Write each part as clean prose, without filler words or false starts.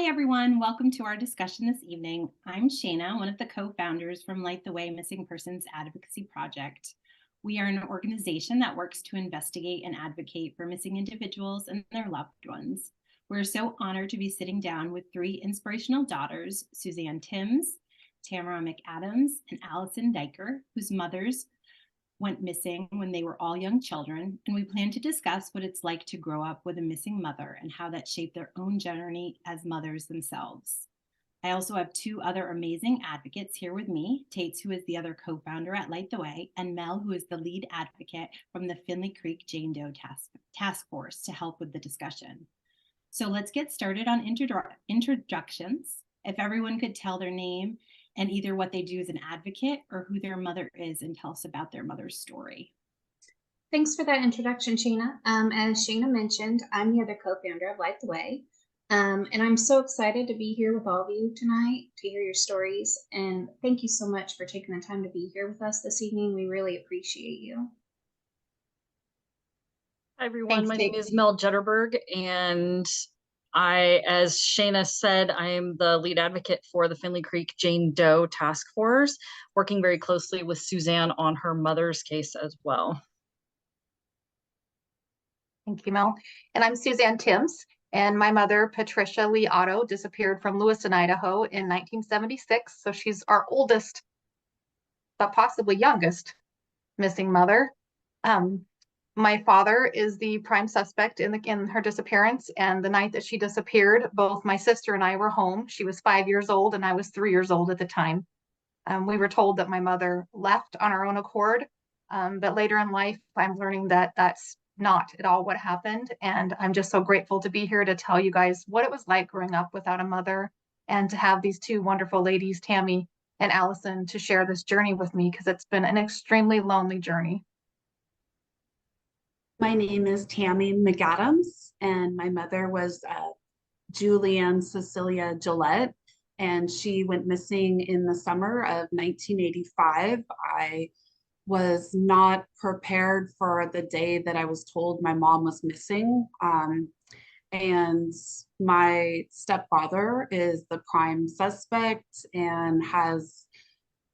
Hi, everyone. Welcome to our discussion this evening. I'm Shayna, one of the co-founders from Light the Way Missing Persons Advocacy Project. We are an organization that works to investigate and advocate for missing individuals and their loved ones. We're so honored to be sitting down with three inspirational daughters, Suzanne Timms, Tamara McAdams, and Allison Diker, whose mothers went missing when they were all young children, and we plan to discuss what it's like to grow up with a missing mother and how that shaped their own journey as mothers themselves. I also have two other amazing advocates here with me, Tate, who is the other co-founder at Light the Way, and Mel, who is the lead advocate from the Finley Creek Jane Doe Task Force to help with the discussion. So let's get started on introductions. If everyone could tell their name and either what they do as an advocate or who their mother is and tell us about their mother's story. Thanks for that introduction, Shayna. As Shayna mentioned, I'm the other co-founder of Light the Way. And I'm so excited to be here with all of you tonight to hear your stories. And thank you so much for taking the time to be here with us this evening. We really appreciate you. Hi, everyone. Thanks, My Tate. name is Mel Jutterberg, and as Shayna said, I am the lead advocate for the Finley Creek Jane Doe Task Force, working very closely with Suzanne on her mother's case as well. Thank you, Mel. And I'm Suzanne Timms, and my mother, Patricia Lee Otto, disappeared from Lewiston, Idaho in 1976. So she's our oldest, but possibly youngest missing mother. My father is the prime suspect in her disappearance. And the night that she disappeared, both my sister and I were home. She was 5 years old and I was 3 years old at the time. We were told that my mother left on her own accord. But later in life, I'm learning that that's not at all what happened. And I'm just so grateful to be here to tell you guys what it was like growing up without a mother and to have these two wonderful ladies, Tammy and Allison, to share this journey with me because it's been an extremely lonely journey. My name is Tammy McAdams, and my mother was Julianne Cecilia Gillette, and she went missing in the summer of 1985. I was not prepared for the day that I was told my mom was missing. And my stepfather is the prime suspect and has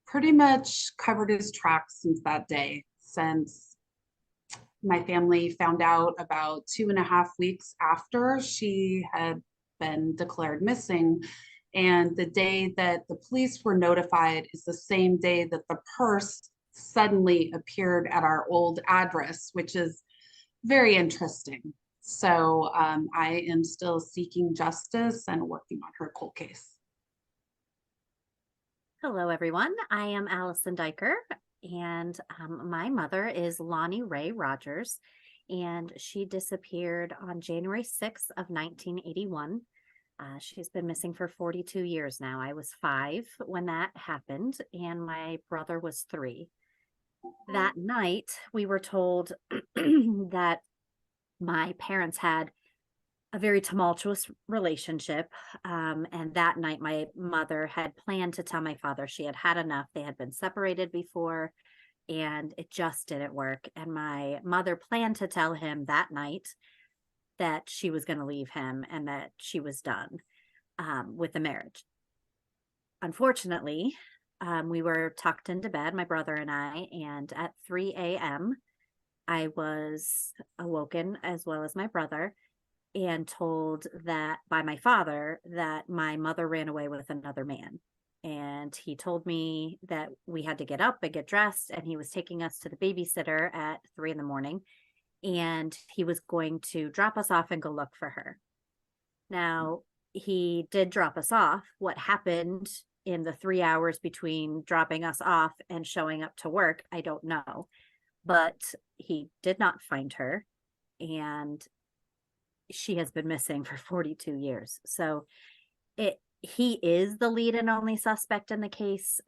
pretty much covered his tracks since that day, since my family found out about 2.5 weeks after she had been declared missing. And the day that the police were notified is the same day that the purse suddenly appeared at our old address, which is very interesting. So I am still seeking justice and working on her cold case. Hello, everyone. I am Allison Diker, and my mother is Lonnie Ray Rogers, and she disappeared on January 6th of 1981. She's been missing for 42 years now. I was 5 when that happened, and my brother was 3. That night, we were told that my parents had a very tumultuous relationship. And that night, my mother had planned to tell my father she had had enough. They had been separated before, and it just didn't work. And my mother planned to tell him that night that she was going to leave him and that she was done with the marriage. Unfortunately, we were tucked into bed, my brother and I, and at 3 a.m., I was awoken, as well as my brother, and told that by my father that my mother ran away with another man. And he told me that we had to get up and get dressed, and he was taking us to the babysitter at 3 a.m, and he was going to drop us off and go look for her. Now, he did drop us off. What happened in the 3 hours between dropping us off and showing up to work, I don't know. But he did not find her, and she has been missing for 42 years. So he is the lead and only suspect in the case.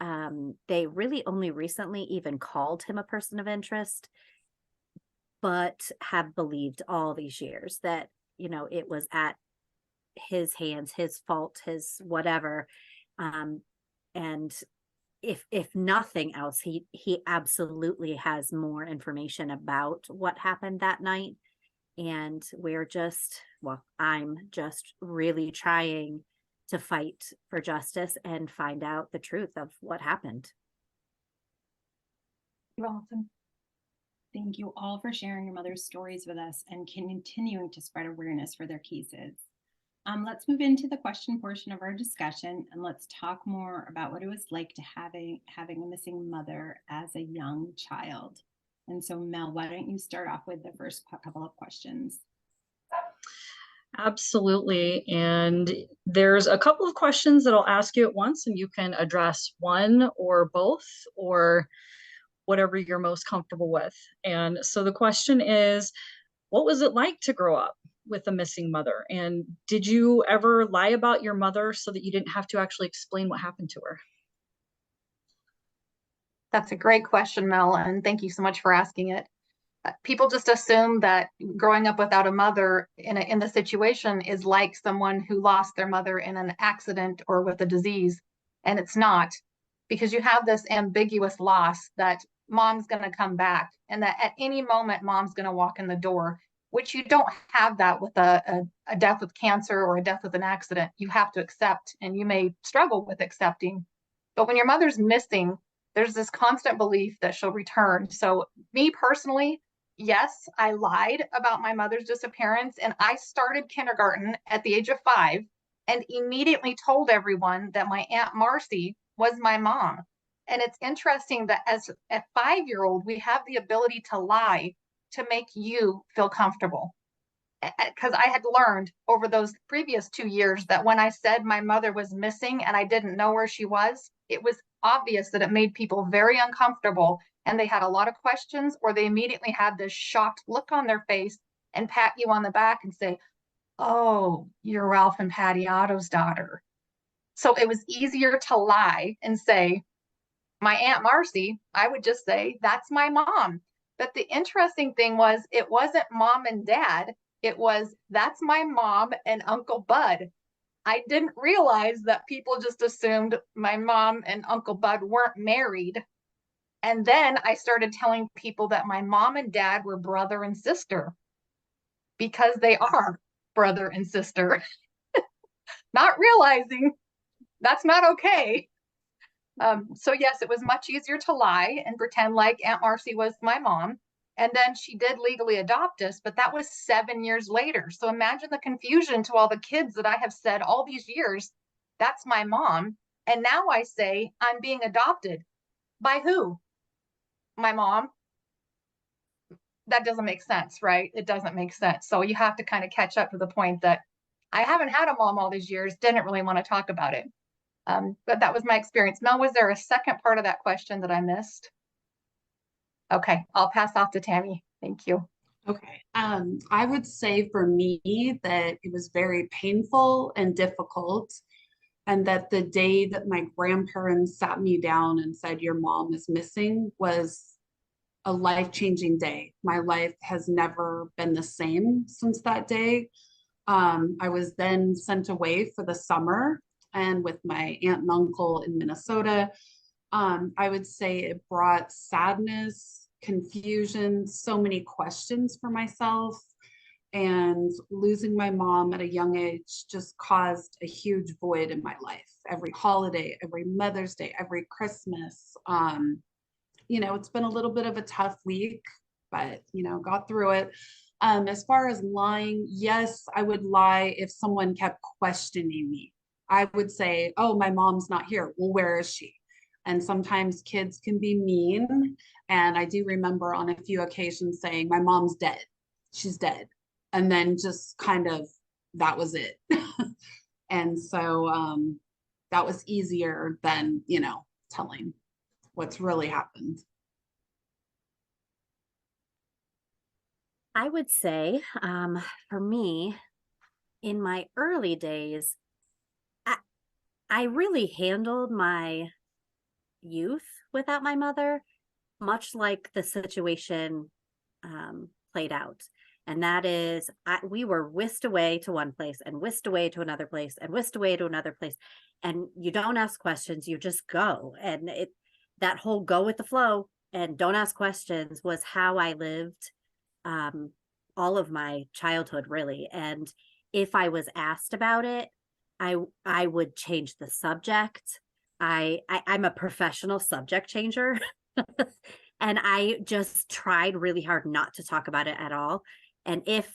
They really only recently even called him a person of interest, but have believed all these years that, it was at his hands, his fault, his whatever. And if nothing else, he absolutely has more information about what happened that night. And I'm just really trying to fight for justice and find out the truth of what happened. You're welcome. Thank you all for sharing your mother's stories with us and continuing to spread awareness for their cases. Let's move into the question portion of our discussion, and let's talk more about what it was like to having a missing mother as a young child. And so, Mel, why don't you start off with the first couple of questions? Absolutely. And there's a couple of questions that I'll ask you at once, and you can address one or both or whatever you're most comfortable with. And so the question is, what was it like to grow up with a missing mother? And did you ever lie about your mother so that you didn't have to actually explain what happened to her? That's a great question, Mel, and thank you so much for asking it. People just assume that growing up without a mother in the situation is like someone who lost their mother in an accident or with a disease, and it's not, because you have this ambiguous loss that mom's going to come back and that at any moment mom's going to walk in the door, which you don't have that with a death with cancer or a death with an accident. You have to accept, and you may struggle with accepting. But when your mother's missing, there's this constant belief that she'll return. So me personally, yes, I lied about my mother's disappearance, and I started kindergarten at the age of 5 and immediately told everyone that my Aunt Marcy was my mom. And it's interesting that as a 5-year-old, we have the ability to lie to make you feel comfortable. Because I had learned over those previous 2 years that when I said my mother was missing and I didn't know where she was, it was obvious that it made people very uncomfortable, and they had a lot of questions, or they immediately had this shocked look on their face and pat you on the back and say, "Oh, you're Ralph and Patty Otto's daughter." So it was easier to lie and say, "My Aunt Marcy," I would just say, "That's my mom." But the interesting thing was, it wasn't mom and dad. It was, "That's my mom and Uncle Bud." I didn't realize that people just assumed my mom and Uncle Bud weren't married. And then I started telling people that my mom and dad were brother and sister, because they are brother and sister, not realizing that's not okay. So yes, it was much easier to lie and pretend like Aunt Marcy was my mom. And then she did legally adopt us, but that was 7 years later. So imagine the confusion to all the kids that I have said all these years, "That's my mom." And now I say, "I'm being adopted." By who? My mom? That doesn't make sense, right? It doesn't make sense. So you have to kind of catch up to the point that I haven't had a mom all these years, didn't really want to talk about it. But that was my experience. Mel, was there a second part of that question that I missed? Okay, I'll pass off to Tammy. Thank you. Okay. I would say for me that it was very painful and difficult, and that the day that my grandparents sat me down and said, "Your mom is missing," was a life-changing day. My life has never been the same since that day. I was then sent away for the summer and with my aunt and uncle in Minnesota. I would say it brought sadness, confusion, so many questions for myself. And losing my mom at a young age just caused a huge void in my life. Every holiday, every Mother's Day, every Christmas. It's been a little bit of a tough week, but, got through it. As far as lying, yes, I would lie if someone kept questioning me. I would say, "Oh, my mom's not here." "Well, where is she?" And sometimes kids can be mean. And I do remember on a few occasions saying, "My mom's dead. She's dead." And then just kind of, that was it. And so that was easier than, telling what's really happened. I would say, for me, in my early days, I really handled my youth without my mother, much like the situation played out. And that is, we were whisked away to one place and whisked away to another place and whisked away to another place. And you don't ask questions, you just go. And that whole go with the flow and don't ask questions was how I lived all of my childhood, really. And if I was asked about it, I would change the subject. I'm a professional subject changer. And I just tried really hard not to talk about it at all. And if,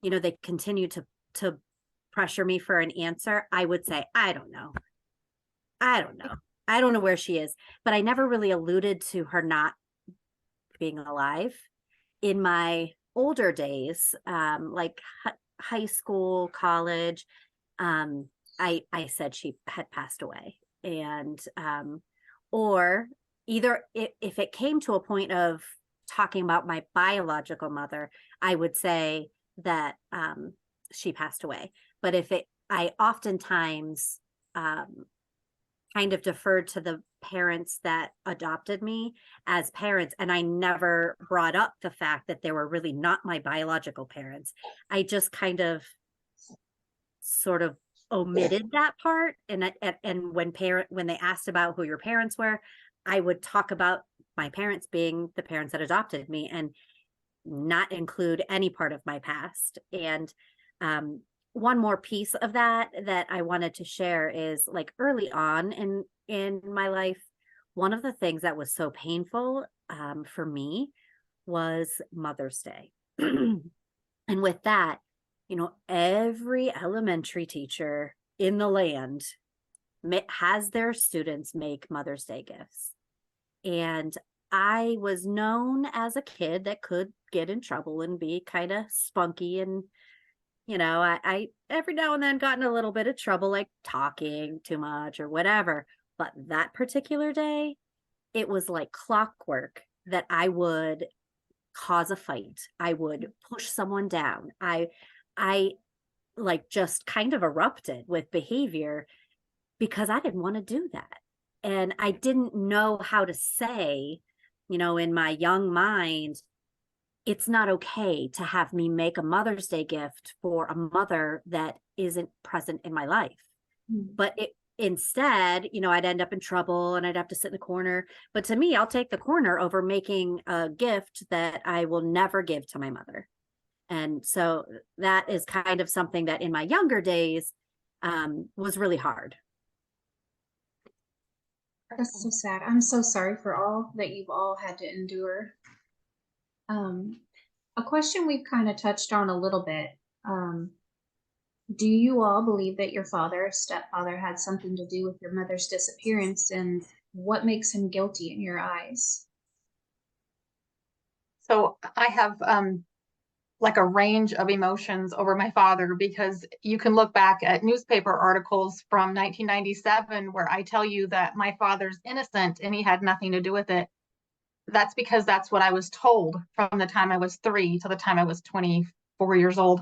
they continue to pressure me for an answer, I would say, I don't know. I don't know. I don't know where she is. But I never really alluded to her not being alive. In my older days, like high school, college, I said she had passed away. And or either if it came to a point of talking about my biological mother, I would say that she passed away. But I oftentimes kind of deferred to the parents that adopted me as parents, and I never brought up the fact that they were really not my biological parents. I just kind of sort of omitted that part, and when they asked about who your parents were, I would talk about my parents being the parents that adopted me and not include any part of my past. And one more piece of that I wanted to share is, like, early on in my life, one of the things that was so painful for me was Mother's Day. And with that, every elementary teacher in the land has their students make Mother's Day gifts. And I was known as a kid that could get in trouble and be kind of spunky, and I every now and then got in a little bit of trouble, like talking too much or whatever. But that particular day, it was like clockwork that I would cause a fight. I would push someone down. I like just kind of erupted with behavior because I didn't want to do that. And I didn't know how to say, in my young mind, it's not okay to have me make a Mother's Day gift for a mother that isn't present in my life. But instead, I'd end up in trouble and I'd have to sit in the corner. But to me, I'll take the corner over making a gift that I will never give to my mother. And so that is kind of something that in my younger days was really hard. That's so sad. I'm so sorry for all that you've all had to endure. A question we've kind of touched on a little bit. Do you all believe that your father, stepfather, had something to do with your mother's disappearance, and what makes him guilty in your eyes? So I have like a range of emotions over my father, because you can look back at newspaper articles from 1997 where I tell you that my father's innocent and he had nothing to do with it. That's because that's what I was told from the time I was 3 to the time I was 24 years old.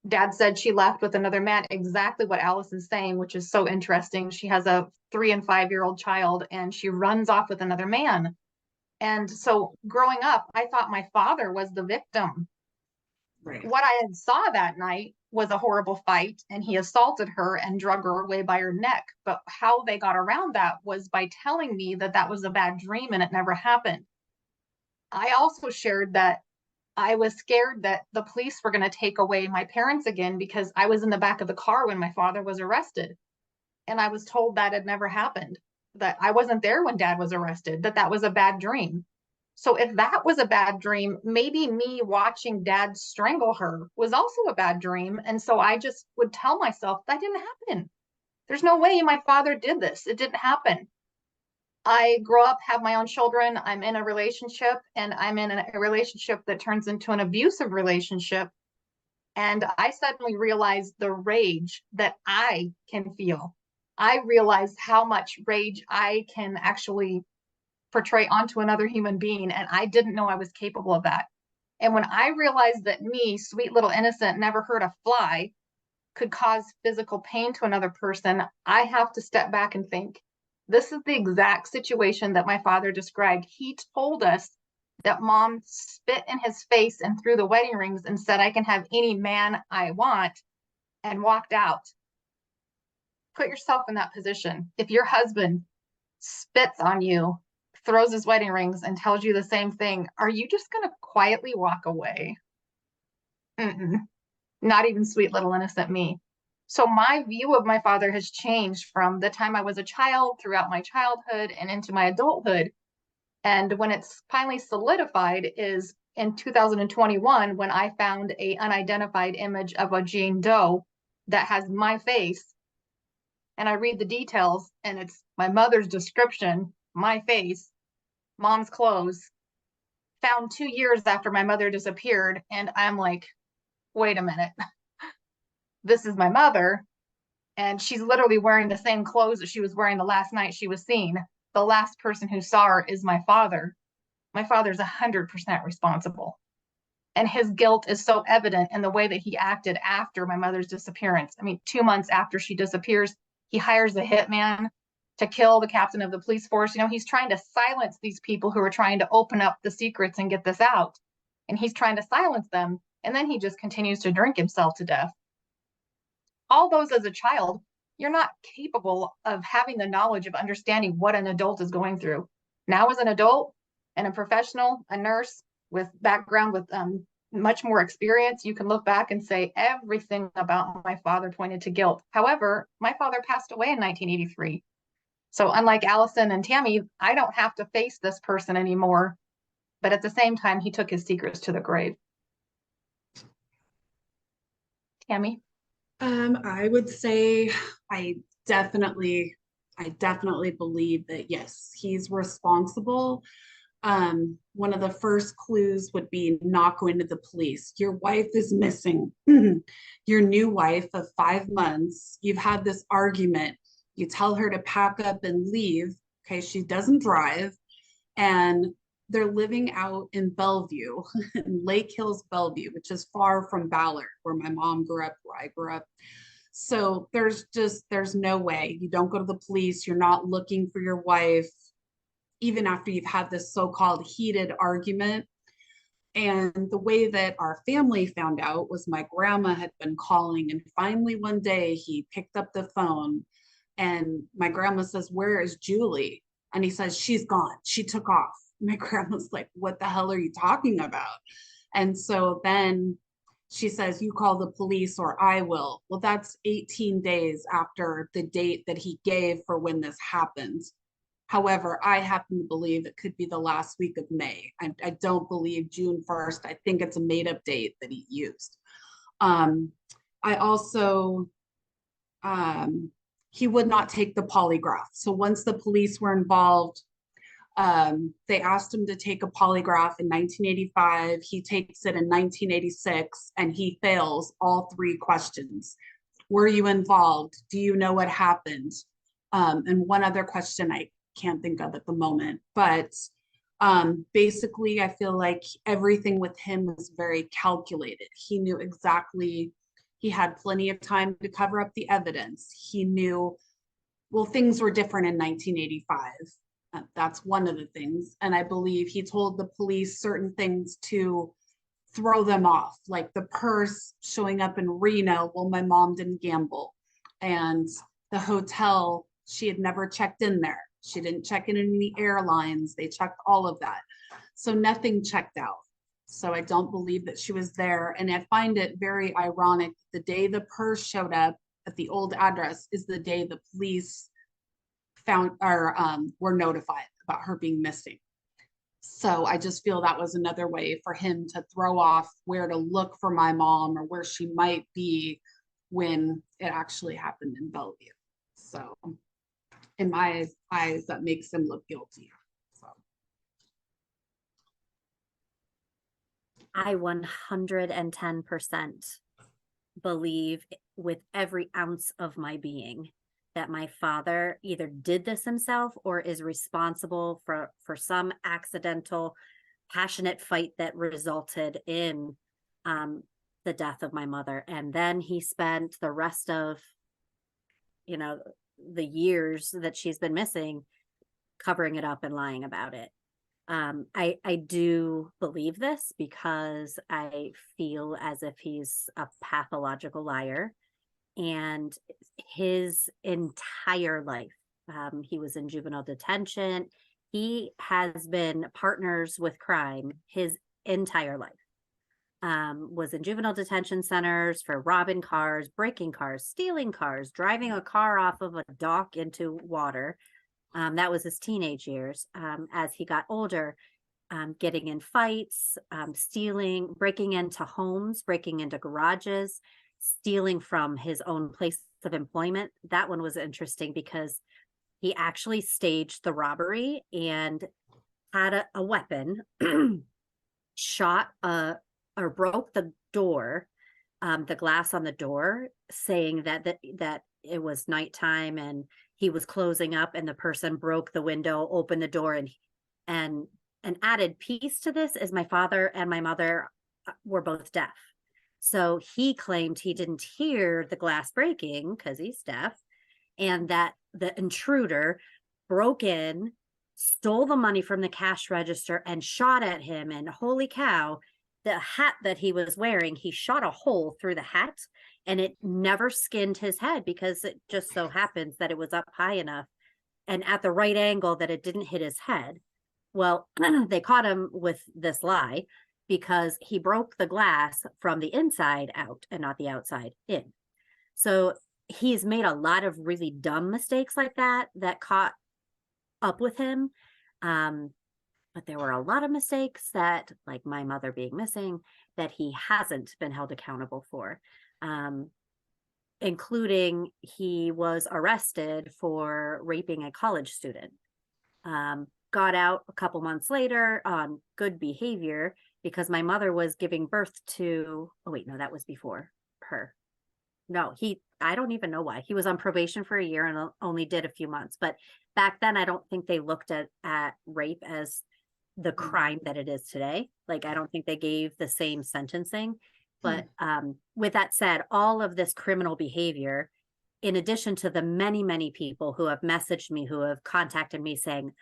Dad said she left with another man, exactly what Allison's saying, which is so interesting. She has a 3 and 5-year-old child and she runs off with another man. And so growing up, I thought my father was the victim. Right. What I had saw that night was a horrible fight, and he assaulted her and drug her away by her neck. But how they got around that was by telling me that that was a bad dream and it never happened. I also shared that I was scared that the police were going to take away my parents again because I was in the back of the car when my father was arrested. And I was told that had never happened, that I wasn't there when Dad was arrested, that that was a bad dream. So if that was a bad dream, maybe me watching Dad strangle her was also a bad dream. And so I just would tell myself that didn't happen. There's no way my father did this. It didn't happen. I grow up, have my own children. I'm in a relationship, and I'm in a relationship that turns into an abusive relationship. And I suddenly realized the rage that I can feel. I realized how much rage I can actually portray onto another human being. And I didn't know I was capable of that. And when I realized that me, sweet little innocent, never hurt a fly, could cause physical pain to another person, I have to step back and think, this is the exact situation that my father described. He told us that Mom spit in his face and threw the wedding rings and said, I can have any man I want, and walked out. Put yourself in that position. If your husband spits on you, throws his wedding rings, and tells you the same thing, are you just going to quietly walk away? Not even sweet little innocent me. So my view of my father has changed from the time I was a child, throughout my childhood, and into my adulthood. And when it's finally solidified is in 2021, when I found a unidentified image of a Jane Doe that has my face. And I read the details, and it's my mother's description, my face, mom's clothes, found 2 years after my mother disappeared. And I'm like, wait a minute, this is my mother. And she's literally wearing the same clothes that she was wearing the last night she was seen. The last person who saw her is my father. My father's 100% responsible. And his guilt is so evident in the way that he acted after my mother's disappearance. I mean, 2 months after she disappears, he hires a hitman to kill the captain of the police force. You know, he's trying to silence these people who are trying to open up the secrets and get this out. And he's trying to silence them. And then he just continues to drink himself to death. All those as a child, you're not capable of having the knowledge of understanding what an adult is going through. Now, as an adult and a professional, a nurse with background with much more experience, you can look back and say everything about my father pointed to guilt. However, my father passed away in 1983. So unlike Allison and Tammy, I don't have to face this person anymore. But at the same time, he took his secrets to the grave. Tammy? I would say I definitely believe that yes, he's responsible. One of the first clues would be not going to the police. Your wife is missing. Your new wife of 5 months, you've had this argument. You tell her to pack up and leave. Okay, she doesn't drive. And they're living out in Bellevue, in Lake Hills, Bellevue, which is far from Ballard, where my mom grew up, where I grew up. So there's no way. You don't go to the police. You're not looking for your wife, even after you've had this so-called heated argument. And the way that our family found out was my grandma had been calling, and finally one day he picked up the phone, and my grandma says, "Where is Julie?" And he says, "She's gone. She took off." My grandma's like, "What the hell are you talking about?" And so then she says, "You call the police or I will." Well, that's 18 days after the date that he gave for when this happened. However, I happen to believe it could be the last week of May. I don't believe June 1st. I think it's a made-up date that he used. I also, he would not take the polygraph. So once the police were involved, they asked him to take a polygraph in 1985. He takes it in 1986, and he fails all 3 questions. Were you involved? Do you know what happened? And one other question I can't think of at the moment, but basically I feel like everything with him was very calculated. He knew exactly, he had plenty of time to cover up the evidence. He knew, well, things were different in 1985. That's one of the things. And I believe he told the police certain things to throw them off, like the purse showing up in Reno. Well, my mom didn't gamble. And the hotel, she had never checked in there. She didn't check in any airlines. They checked all of that. So nothing checked out. So I don't believe that she was there. And I find it very ironic. The day the purse showed up at the old address is the day the police found or were notified about her being missing. So I just feel that was another way for him to throw off where to look for my mom or where she might be when it actually happened in Bellevue. So in my eyes, that makes him look guilty. So I 110% believe with every ounce of my being that my father either did this himself or is responsible for some accidental, passionate fight that resulted in the death of my mother. And then he spent the rest of, the years that she's been missing covering it up and lying about it. I do believe this because I feel as if he's a pathological liar. And his entire life, he was in juvenile detention. He has been partners with crime his entire life. was in juvenile detention centers for robbing cars, breaking cars, stealing cars, driving a car off of a dock into water. That was his teenage years. As he got older, getting in fights, stealing, breaking into homes, breaking into garages, stealing from his own place of employment. That one was interesting because he actually staged the robbery and had a weapon, shot or broke the door, the glass on the door, saying that it was nighttime and he was closing up, and the person broke the window, opened the door, and an added piece to this is my father and my mother were both deaf. So he claimed he didn't hear the glass breaking because he's deaf, and that the intruder broke in, stole the money from the cash register, and shot at him. And holy cow, the hat that he was wearing, he shot a hole through the hat, and it never skinned his head because it just so happens that it was up high enough and at the right angle that it didn't hit his head. Well, they caught him with this lie because he broke the glass from the inside out and not the outside in. So he's made a lot of really dumb mistakes like that caught up with him. But there were a lot of mistakes that, like my mother being missing, that he hasn't been held accountable for, including he was arrested for raping a college student. Got out a couple months later on good behavior because my mother was giving birth to, oh wait, no, that was before her. No, I don't even know why. He was on probation for a year and only did a few months. But back then, I don't think they looked at rape as the crime that it is today. Like, I don't think they gave the same sentencing. But with that said, all of this criminal behavior, in addition to the many, many people who have messaged me, who have contacted me saying,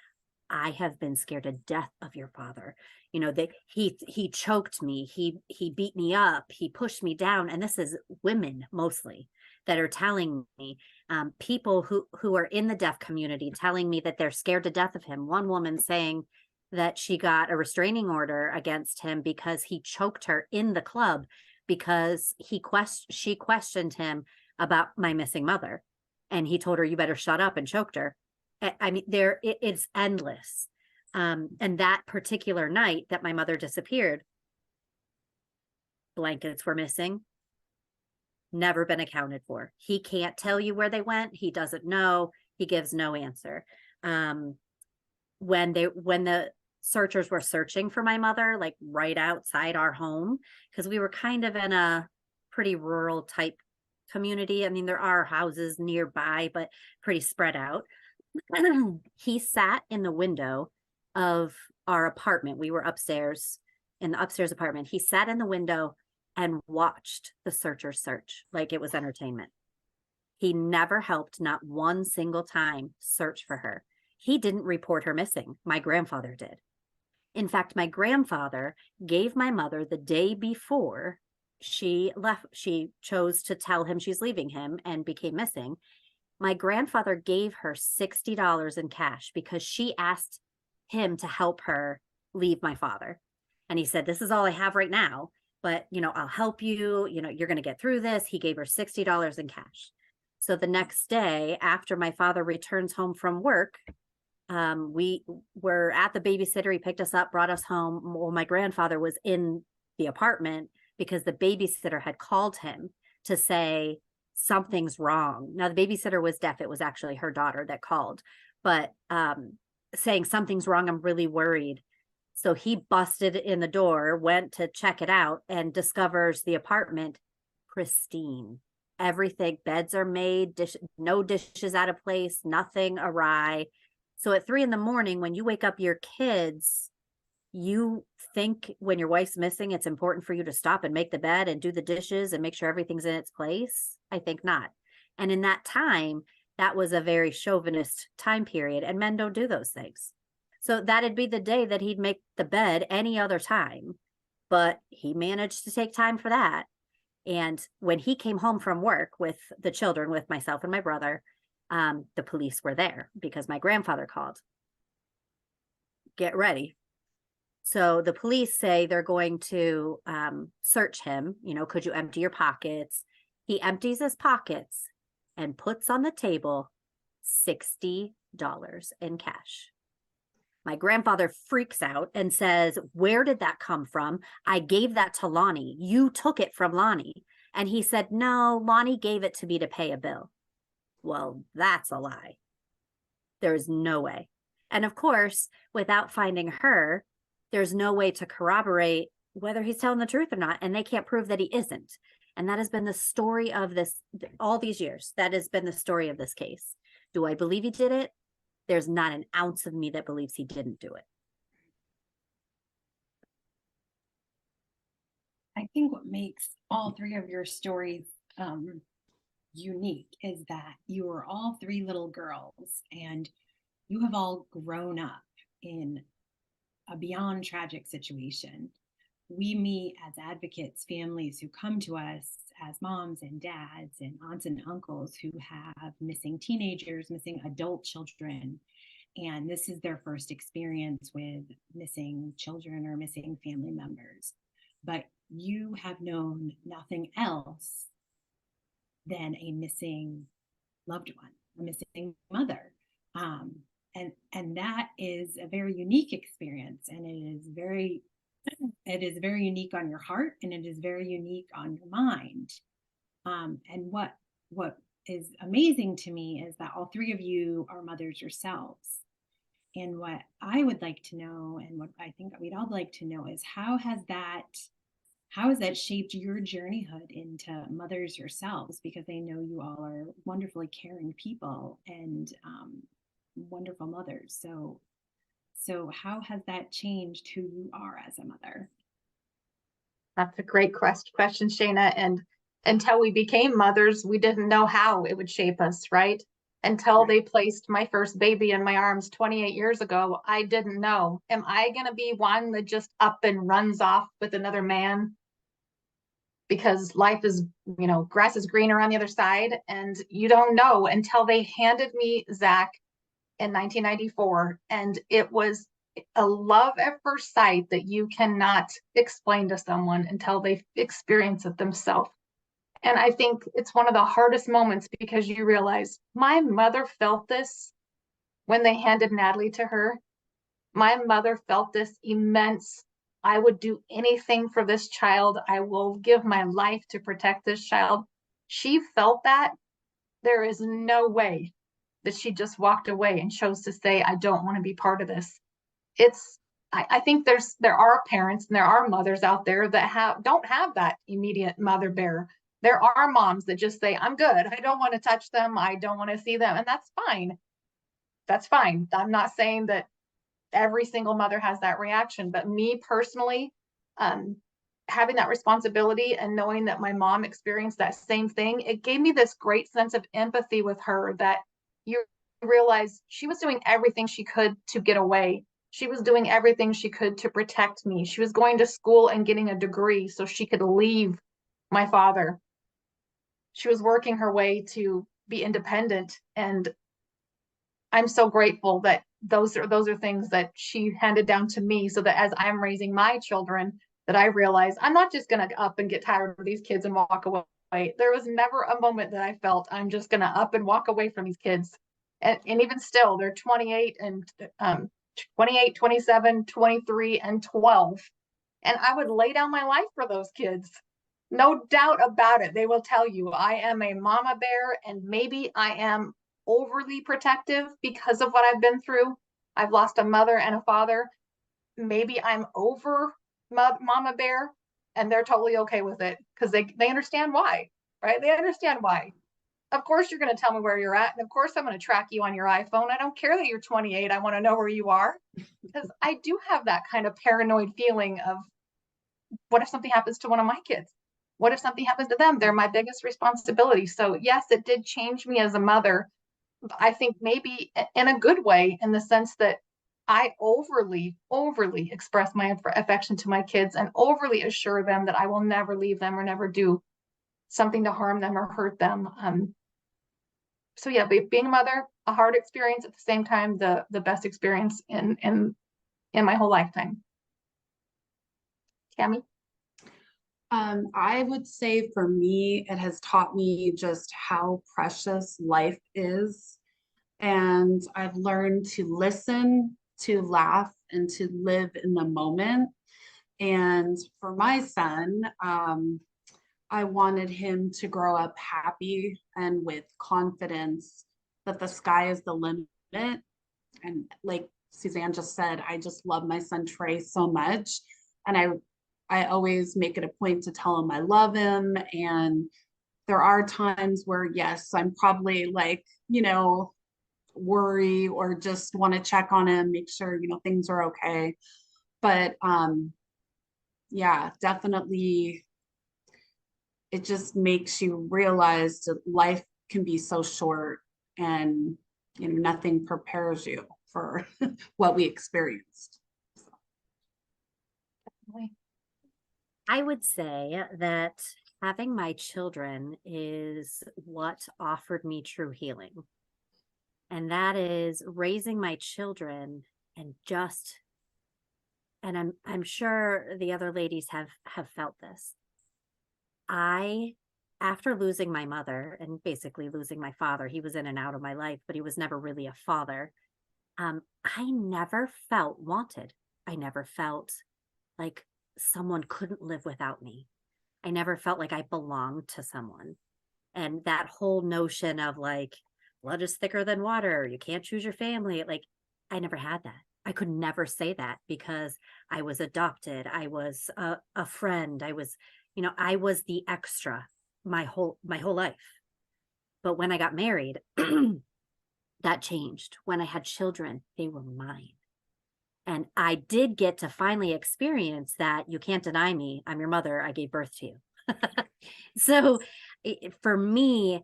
I have been scared to death of your father. You know, he choked me, he beat me up, he pushed me down. And this is women mostly that are telling me, people who are in the deaf community telling me that they're scared to death of him. One woman saying that she got a restraining order against him because he choked her in the club because she questioned him about my missing mother. And he told her, you better shut up, and choked her. I mean, it's endless. And that particular night that my mother disappeared, blankets were missing, never been accounted for. He can't tell you where they went. He doesn't know. He gives no answer. When the searchers were searching for my mother, like right outside our home, because we were kind of in a pretty rural type community. I mean, there are houses nearby, but pretty spread out. He sat in the window of our apartment. We were upstairs in the upstairs apartment. He sat in the window and watched the searchers search like it was entertainment. He never helped, not one single time, search for her. He didn't report her missing. My grandfather did. In fact, my grandfather gave my mother the day before she left. She chose to tell him she's leaving him and became missing. My grandfather gave her $60 in cash because she asked him to help her leave my father. And he said, this is all I have right now, but, you know, I'll help you. You know, you're going to get through this. He gave her $60 in cash. So the next day, after my father returns home from work, we were at the babysitter. He picked us up, brought us home. Well, my grandfather was in the apartment because the babysitter had called him to say, something's wrong. Now, the babysitter was deaf. It was actually her daughter that called, but saying something's wrong. I'm really worried. So he busted in the door, went to check it out, and discovers the apartment pristine. Everything, beds are made, no dishes out of place, nothing awry. So at 3 a.m, when you wake up your kids, you think when your wife's missing, it's important for you to stop and make the bed and do the dishes and make sure everything's in its place? I think not. And in that time, that was a very chauvinist time period, and men don't do those things. So that'd be the day that he'd make the bed any other time, but he managed to take time for that. And when he came home from work with the children, with myself and my brother, the police were there because my grandfather called. Get ready. So the police say they're going to search him. You know, could you empty your pockets? He empties his pockets and puts on the table $60 in cash. My grandfather freaks out and says, "Where did that come from? I gave that to Lonnie. You took it from Lonnie." And he said, "No, Lonnie gave it to me to pay a bill." Well, that's a lie. There's no way. And of course, without finding her, there's no way to corroborate whether he's telling the truth or not. And they can't prove that he isn't. And that has been the story of this all these years. That has been the story of this case. Do I believe he did it? There's not an ounce of me that believes he didn't do it. I think what makes all three of your stories unique is that you are all three little girls and you have all grown up in a beyond tragic situation. We meet as advocates families who come to us as moms and dads and aunts and uncles who have missing teenagers, missing adult children. And this is their first experience with missing children or missing family members. But you have known nothing else than a missing loved one, a missing mother. And that is a very unique experience, and it is very unique on your heart, and it is very unique on your mind. And what is amazing to me is that all three of you are mothers yourselves. And what I would like to know, and what I think we'd all like to know, is how has that shaped your journeyhood into mothers yourselves? Because I know you all are wonderfully caring people and wonderful mothers. So how has that changed who you are as a mother? That's a great question, Shayna. And until we became mothers, we didn't know how it would shape us, right? Until they placed my first baby in my arms 28 years ago, I didn't know. Am I going to be one that just up and runs off with another man? Because life is, grass is greener on the other side. And you don't know until they handed me Zach in 1994. And it was a love at first sight that you cannot explain to someone until they experience it themselves. And I think it's one of the hardest moments because you realize my mother felt this when they handed Natalie to her. My mother felt this immense, I would do anything for this child. I will give my life to protect this child. She felt that. There is no way that she just walked away and chose to say, I don't want to be part of this. I think there are parents and there are mothers out there that don't have that immediate mother bear. There are moms that just say, I'm good. I don't want to touch them. I don't want to see them. And that's fine. That's fine. I'm not saying that every single mother has that reaction, but me personally, having that responsibility and knowing that my mom experienced that same thing, it gave me this great sense of empathy with her that you realize she was doing everything she could to get away. She was doing everything she could to protect me. She was going to school and getting a degree so she could leave my father. She was working her way to be independent. And I'm so grateful that those are things that she handed down to me so that as I'm raising my children, that I realize I'm not just going to up and get tired of these kids and walk away. There was never a moment that I felt I'm just going to up and walk away from these kids. And even still, they're 28 and 28, 27, 23, and 12. And I would lay down my life for those kids. No doubt about it. They will tell you I am a mama bear, and maybe I am overly protective because of what I've been through. I've lost a mother and a father. Maybe I'm over mama bear, and they're totally okay with it because they understand why, right? They understand why. Of course, you're going to tell me where you're at. And of course, I'm going to track you on your iPhone. I don't care that you're 28. I want to know where you are because I do have that kind of paranoid feeling of what if something happens to one of my kids? What if something happens to them? They're my biggest responsibility. So yes, it did change me as a mother. I think maybe in a good way, in the sense that I overly express my affection to my kids and overly assure them that I will never leave them or never do something to harm them or hurt them. So yeah, being a mother, a hard experience, at the same time, the best experience in my whole lifetime. Tammy? I would say for me, it has taught me just how precious life is. And I've learned to listen, to laugh, and to live in the moment. And for my son, I wanted him to grow up happy and with confidence that the sky is the limit. And like Suzanne just said, I just love my son Trey so much. And I always make it a point to tell him I love him. And there are times where, yes, I'm probably like, worry or just want to check on him, make sure, things are okay. But yeah, definitely it just makes you realize that life can be so short and nothing prepares you for what we experienced. I would say that having my children is what offered me true healing. And that is raising my children and I'm sure the other ladies have felt this. After losing my mother and basically losing my father, he was in and out of my life, but he was never really a father. I never felt wanted. I never felt like someone couldn't live without me. I never felt like I belonged to someone. And that whole notion of like, blood is thicker than water, you can't choose your family. Like, I never had that. I could never say that because I was adopted. I was a friend. I was the extra my whole life. But when I got married, that changed. When I had children, they were mine. And I did get to finally experience that you can't deny me. I'm your mother. I gave birth to you. So for me,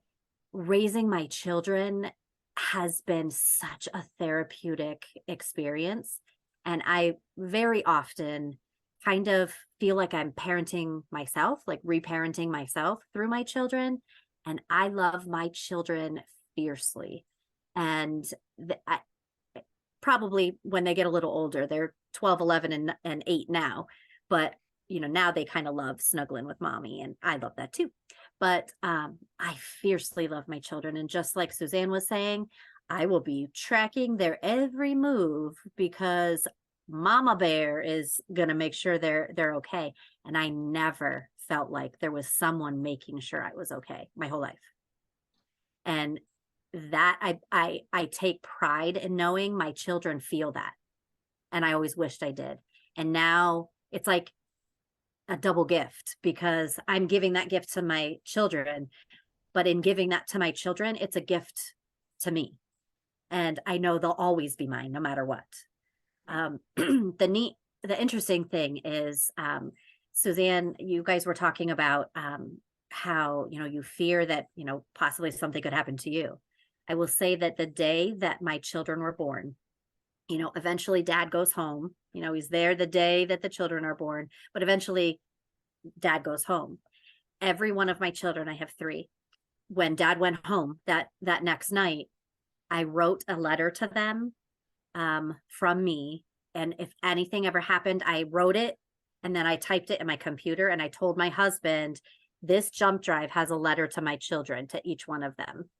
raising my children has been such a therapeutic experience. And I very often kind of feel like I'm parenting myself, like reparenting myself through my children. And I love my children fiercely. And probably when they get a little older, they're 12, 11, and 8 now. But, now they kind of love snuggling with mommy. And I love that too. But I fiercely love my children. And just like Suzanne was saying, I will be tracking their every move because Mama Bear is going to make sure they're okay. And I never felt like there was someone making sure I was okay my whole life. And that I take pride in knowing my children feel that. And I always wished I did. And now it's like a double gift because I'm giving that gift to my children, but in giving that to my children, it's a gift to me. And I know they'll always be mine no matter what. The interesting thing is, Suzanne, you guys were talking about how, you fear that, possibly something could happen to you. I will say that the day that my children were born, eventually dad goes home, he's there the day that the children are born, but eventually dad goes home. Every one of my children, I have 3. When dad went home that next night, I wrote a letter to them from me. And if anything ever happened, I wrote it and then I typed it in my computer and I told my husband, this jump drive has a letter to my children, to each one of them.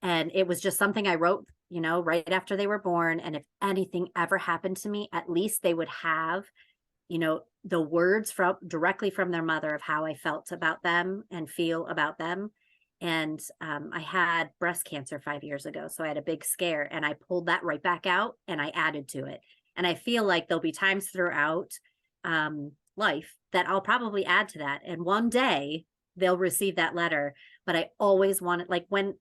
And it was just something I wrote, right after they were born. And if anything ever happened to me, at least they would have, the words directly from their mother of how I felt about them and feel about them. And I had breast cancer 5 years ago. So I had a big scare and I pulled that right back out and I added to it. And I feel like there'll be times throughout life that I'll probably add to that. And one day they'll receive that letter. But I always wanted, like when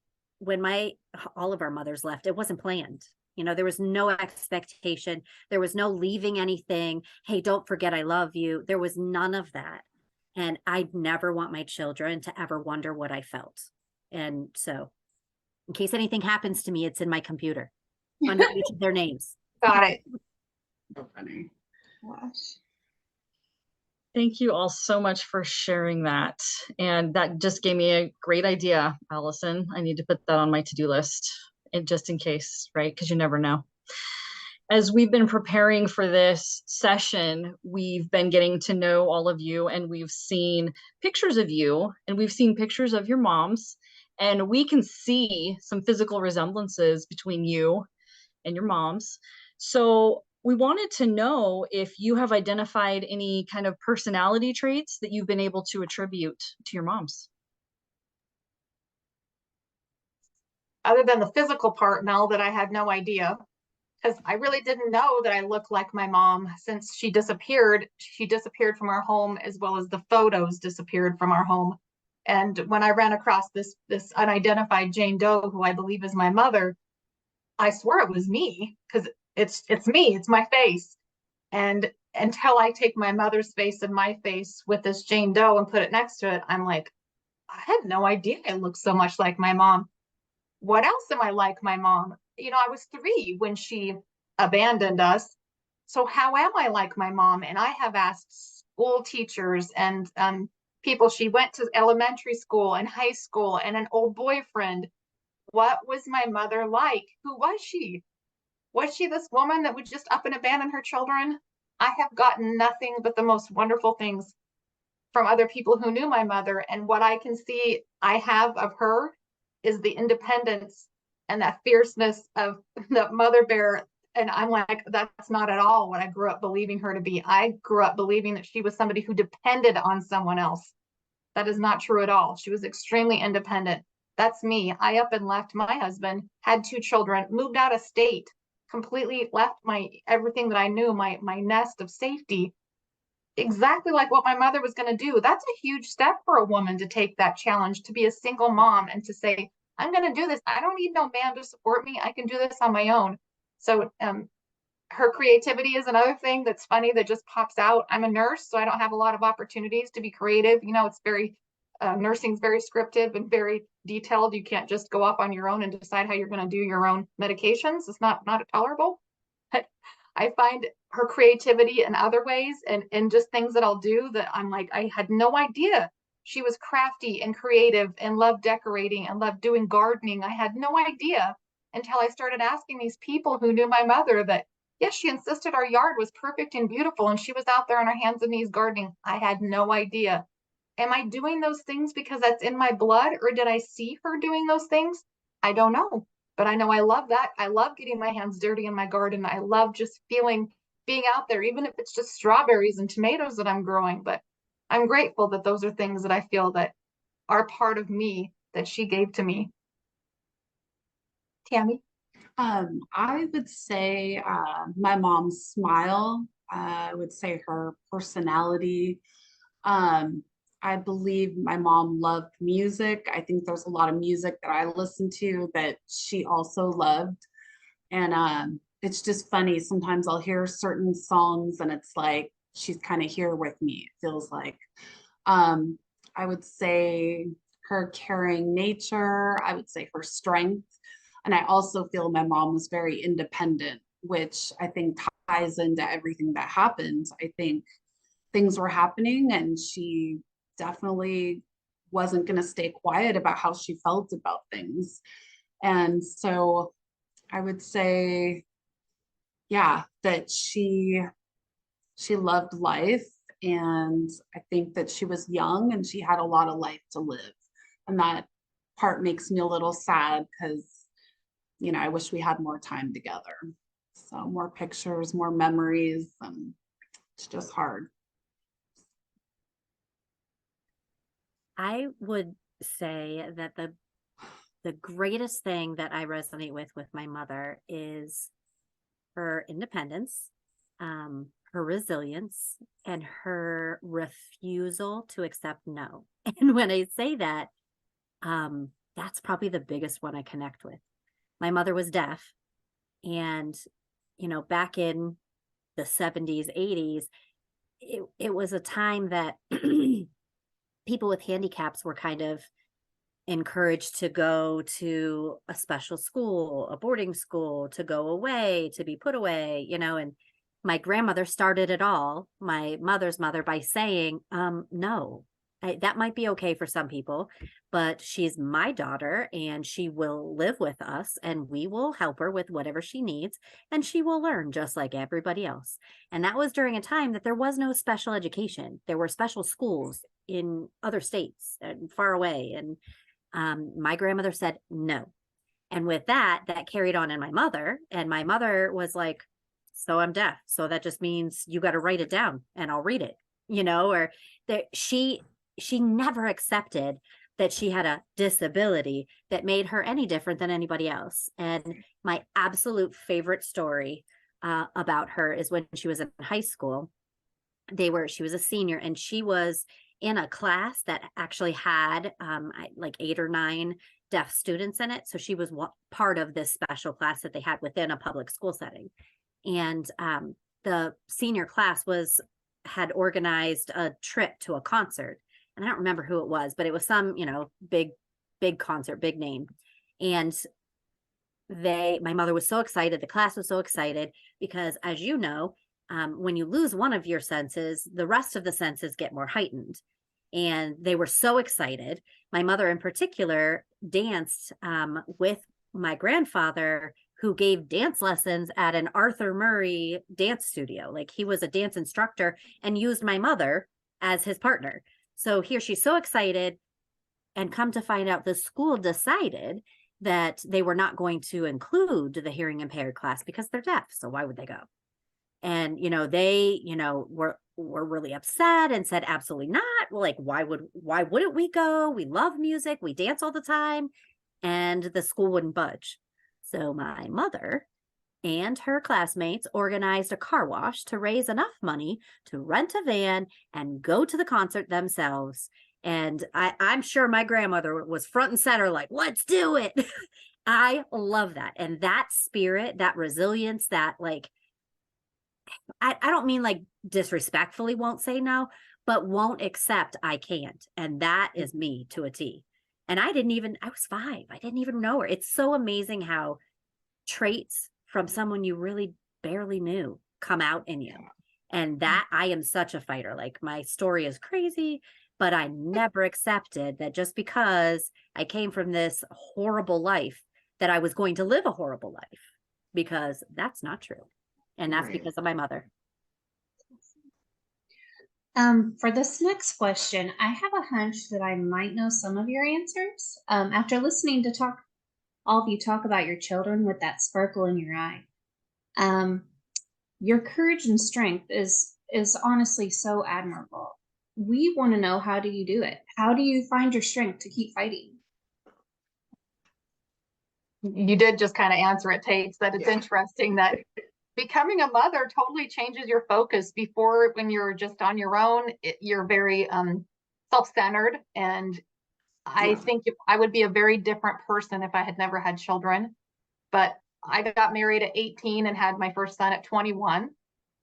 all of our mothers left, it wasn't planned. There was no expectation. There was no leaving anything. Hey, don't forget I love you. There was none of that. And I'd never want my children to ever wonder what I felt. And so in case anything happens to me, it's in my computer under each of their names. Got it. So funny. Gosh. Thank you all so much for sharing that. And that just gave me a great idea, Allison. I need to put that on my to-do list, and just in case, right? Because you never know. As we've been preparing for this session, we've been getting to know all of you, and we've seen pictures of you, and we've seen pictures of your moms, and we can see some physical resemblances between you and your moms. So we wanted to know if you have identified any kind of personality traits that you've been able to attribute to your moms. Other than the physical part, Mel, that I had no idea, because I really didn't know that I looked like my mom since she disappeared. She disappeared from our home, as well as the photos disappeared from our home. And when I ran across this unidentified Jane Doe, who I believe is my mother, I swore it was me, because it's me, it's my face. And until I take my mother's face and my face with this Jane Doe and put it next to it, I'm like, I had no idea I looked so much like my mom. What else am I like my mom? You know, I was 3 when she abandoned us. So how am I like my mom? And I have asked school teachers and people she went to elementary school and high school and an old boyfriend. What was my mother like? Who was she? Was she this woman that would just up and abandon her children? I have gotten nothing but the most wonderful things from other people who knew my mother. And what I can see I have of her is the independence and that fierceness of the mother bear. And I'm like, that's not at all what I grew up believing her to be. I grew up believing that she was somebody who depended on someone else. That is not true at all. She was extremely independent. That's me. I up and left my husband, had 2 children, moved out of state, completely left my everything that I knew, my nest of safety, exactly like what my mother was going to do. That's a huge step for a woman to take that challenge, to be a single mom and to say, I'm going to do this. I don't need no man to support me. I can do this on my own. So her creativity is another thing that's funny that just pops out. I'm a nurse, so I don't have a lot of opportunities to be creative. You know, it's very, nursing's very scripted and very detailed. You can't just go off on your own and decide how you're going to do your own medications. It's not tolerable. But I find her creativity in other ways and just things that I'll do that I'm like, I had no idea she was crafty and creative and loved decorating and loved doing gardening. I had no idea until I started asking these people who knew my mother that, yes, she insisted our yard was perfect and beautiful and she was out there on her hands and knees gardening. I had no idea. Am I doing those things because that's in my blood, or did I see her doing those things? I don't know. But I know I love that. I love getting my hands dirty in my garden. I love just being out there, even if it's just strawberries and tomatoes that I'm growing. But I'm grateful that those are things that I feel that are part of me that she gave to me. Tammy? I would say my mom's smile. I would say her personality. I believe my mom loved music. I think there's a lot of music that I listen to that she also loved. And it's just funny. Sometimes I'll hear certain songs and it's like she's kind of here with me, it feels like. I would say her caring nature. I would say her strength. And I also feel my mom was very independent, which I think ties into everything that happened. I think things were happening and she definitely wasn't going to stay quiet about how she felt about things. And so I would say, yeah, that she loved life. And I think that she was young and she had a lot of life to live. And that part makes me a little sad because, you know, I wish we had more time together. So more pictures, more memories. It's just hard. I would say that the greatest thing that I resonate with my mother is her independence, her resilience, and her refusal to accept no. And when I say that, that's probably the biggest one I connect with. My mother was deaf, and back in the 70s, 80s, it was a time that people with handicaps were kind of encouraged to go to a special school, a boarding school, to go away, to be put away, and my grandmother started it all, my mother's mother, by saying, no, that might be okay for some people, but she's my daughter and she will live with us and we will help her with whatever she needs and she will learn just like everybody else. And that was during a time that there was no special education. There were special schools in other states and far away. And my grandmother said no. And with that, that carried on in my mother. And my mother was like, so I'm deaf. So that just means you got to write it down and I'll read it, or that she never accepted that she had a disability that made her any different than anybody else. And my absolute favorite story about her is when she was in high school. She was a senior and she was in a class that actually had like 8 or 9 deaf students in it. So she was part of this special class that they had within a public school setting. And the senior class had organized a trip to a concert. And I don't remember who it was, but it was some, big concert, big name. And my mother was so excited. The class was so excited because, as you know, when you lose one of your senses, the rest of the senses get more heightened. And they were so excited. My mother in particular danced with my grandfather, who gave dance lessons at an Arthur Murray dance studio. Like, he was a dance instructor and used my mother as his partner. So here she's so excited, and come to find out the school decided that they were not going to include the hearing impaired class because they're deaf. So why would they go? And, they, were really upset and said, absolutely not. Well, like, why wouldn't we go? We love music. We dance all the time. And the school wouldn't budge. So my mother and her classmates organized a car wash to raise enough money to rent a van and go to the concert themselves. And I'm sure my grandmother was front and center, like, let's do it. I love that. And that spirit, that resilience, that, like, I don't mean like disrespectfully won't say no, but won't accept I can't. And that is me to a T. And I was 5. I didn't even know her. It's so amazing how traits from someone you really barely knew come out in you. And that, I am such a fighter. Like, my story is crazy, but I never accepted that just because I came from this horrible life that I was going to live a horrible life, because that's not true. And that's because of my mother. For this next question, I have a hunch that I might know some of your answers. After listening to all of you talk about your children with that sparkle in your eye. Your courage and strength is honestly so admirable. We want to know, how do you do it? How do you find your strength to keep fighting? You did just kind of answer it, Tate, that it's interesting that becoming a mother totally changes your focus. Before, when you're just on your own, you're very self-centered. And I think I would be a very different person if I had never had children. But I got married at 18 and had my first son at 21.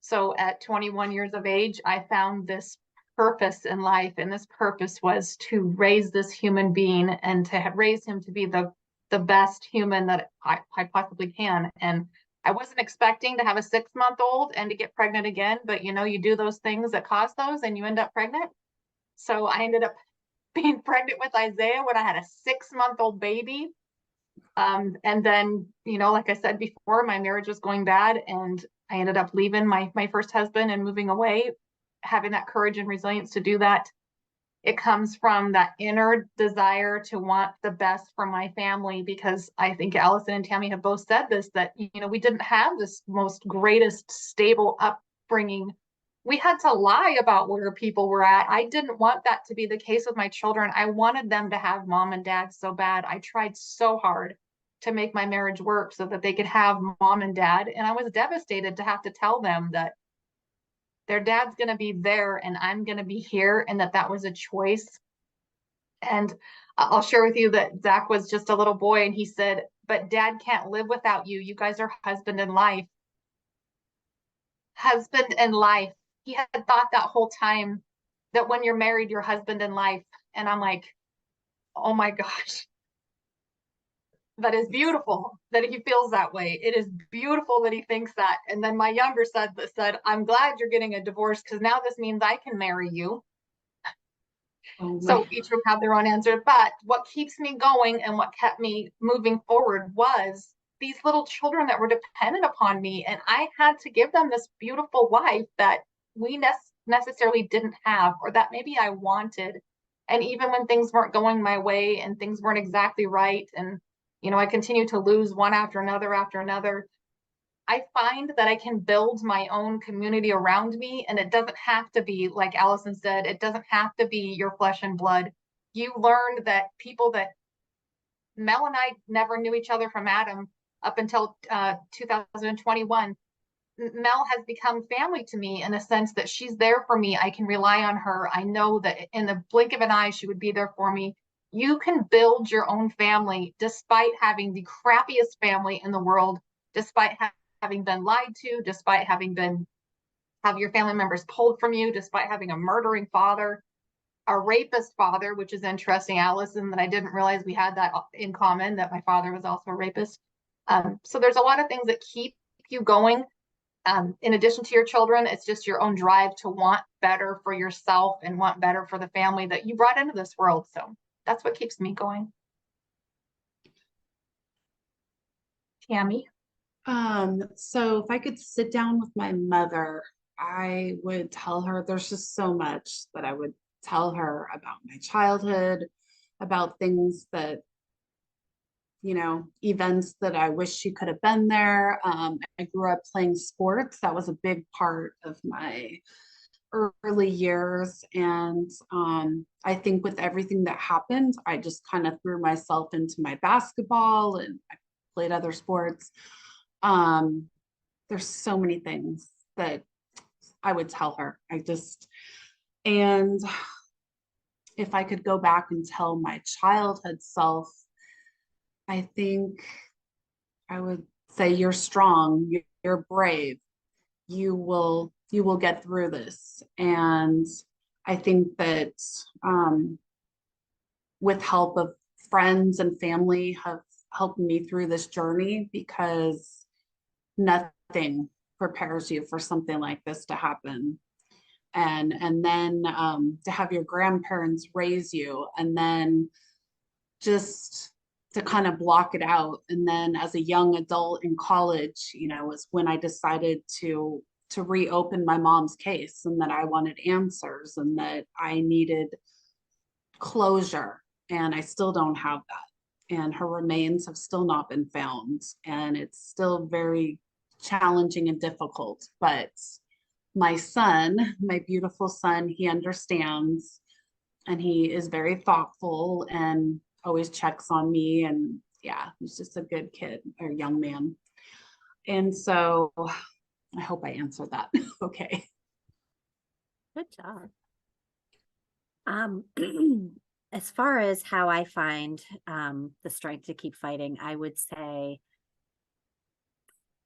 So at 21 years of age, I found this purpose in life. And this purpose was to raise this human being and to raise him to be the best human that I possibly can. And I wasn't expecting to have a 6-month-old and to get pregnant again, but you do those things that cause those and you end up pregnant. So I ended up being pregnant with Isaiah when I had a 6-month-old baby. And then, like I said before, my marriage was going bad and I ended up leaving my first husband and moving away. Having that courage and resilience to do that, it comes from that inner desire to want the best for my family, because I think Allison and Tammy have both said this, that, we didn't have this most greatest stable upbringing. We had to lie about where people were at. I didn't want that to be the case with my children. I wanted them to have mom and dad so bad. I tried so hard to make my marriage work so that they could have mom and dad. And I was devastated to have to tell them that their dad's going to be there and I'm going to be here, and that was a choice. And I'll share with you that Zach was just a little boy and he said, but dad can't live without you. You guys are husband and life. Husband and life. He had thought that whole time that when you're married, you're husband and life. And I'm like, oh my gosh. That is beautiful that he feels that way. It is beautiful that he thinks that. And then my younger son said, I'm glad you're getting a divorce, because now this means I can marry you. Oh So my. each group have their own answer. But what keeps me going and what kept me moving forward was these little children that were dependent upon me. And I had to give them this beautiful life that we necessarily didn't have, or that maybe I wanted. And even when things weren't going my way and things weren't exactly right, and I continued to lose one after another, I find that I can build my own community around me. And it doesn't have to be, like Allison said, it doesn't have to be your flesh and blood. You learn that people that Mel and I never knew each other from Adam up until 2021. Mel has become family to me in a sense that she's there for me. I can rely on her. I know that in the blink of an eye, she would be there for me. You can build your own family despite having the crappiest family in the world, despite having been lied to, despite have your family members pulled from you, despite having a murdering father, a rapist father, which is interesting, Allison, that I didn't realize we had that in common, that my father was also a rapist. So there's a lot of things that keep you going. In addition to your children, it's just your own drive to want better for yourself and want better for the family that you brought into this world. So that's what keeps me going. Tammy? So if I could sit down with my mother, I would tell her there's just so much that I would tell her about my childhood, about things that, events that I wish she could have been there. I grew up playing sports. That was a big part of my early years. And I think with everything that happened, I just kind of threw myself into my basketball and I played other sports. There's so many things that I would tell her. And if I could go back and tell my childhood self, I think I would say you're strong, you're brave, you will get through this. And I think that with help of friends and family have helped me through this journey, because nothing prepares you for something like this to happen. And then to have your grandparents raise you, and then just to kind of block it out. And then as a young adult in college, was when I decided to reopen my mom's case, and that I wanted answers and that I needed closure. And I still don't have that. And her remains have still not been found. And it's still very challenging and difficult. But my son, my beautiful son, he understands, and he is very thoughtful and always checks on me. And yeah, he's just a good kid or young man. And so I hope I answered that. Okay. Good job. As far as how I find the strength to keep fighting, I would say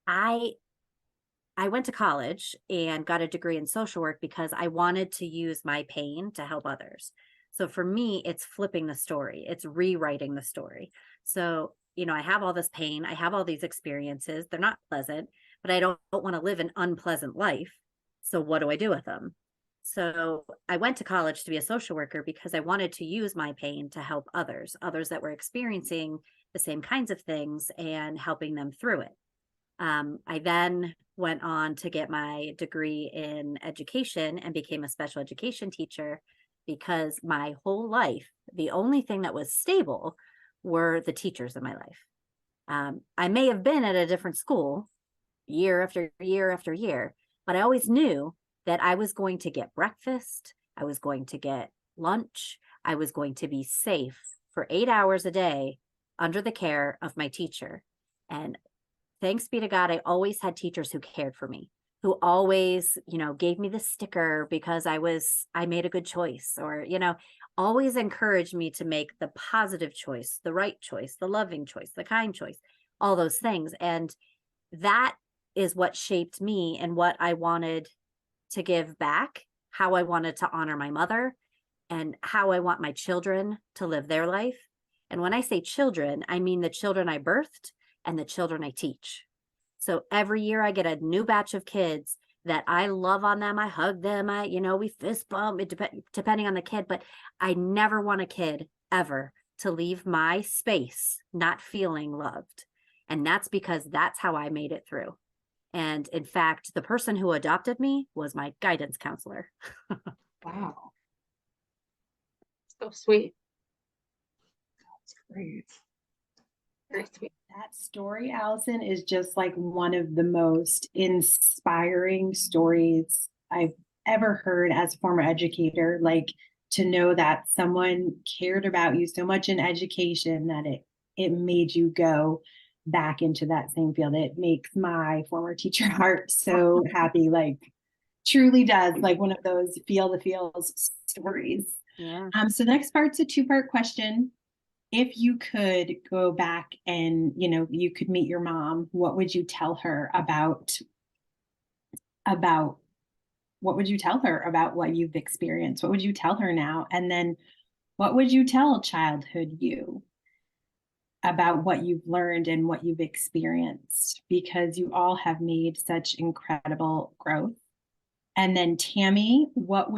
I went to college and got a degree in social work because I wanted to use my pain to help others. So for me, it's flipping the story. It's rewriting the story. So, I have all this pain. I have all these experiences. They're not pleasant, but I don't want to live an unpleasant life. So what do I do with them? So I went to college to be a social worker because I wanted to use my pain to help others that were experiencing the same kinds of things and helping them through it. I then went on to get my degree in education and became a special education teacher because my whole life, the only thing that was stable were the teachers in my life. I may have been at a different school year after year after year, but I always knew that I was going to get breakfast, I was going to get lunch, I was going to be safe for 8 hours a day under the care of my teacher. And thanks be to God, I always had teachers who cared for me, who always, gave me the sticker because I made a good choice, or, always encouraged me to make the positive choice, the right choice, the loving choice, the kind choice, all those things. And that is what shaped me and what I wanted to give back, how I wanted to honor my mother, and how I want my children to live their life. And when I say children, I mean the children I birthed and the children I teach. So every year I get a new batch of kids that I love on them. I hug them. We fist bump, depending on the kid, but I never want a kid ever to leave my space not feeling loved. And that's because that's how I made it through. And in fact, the person who adopted me was my guidance counselor. Wow. So sweet. That's great. Very sweet. That story, Allison, is just like one of the most inspiring stories I've ever heard as a former educator. Like, to know that someone cared about you so much in education that it made you go back into that same field. It makes my former teacher heart so happy. Like, truly does, like one of those feel the feels stories. Yeah. So the next part's a two-part question. If you could go back and, you could meet your mom, what would you tell her about what would you tell her about what you've experienced? What would you tell her now? And then what would you tell childhood you about what you've learned and what you've experienced? Because you all have made such incredible growth. And then Tammy, what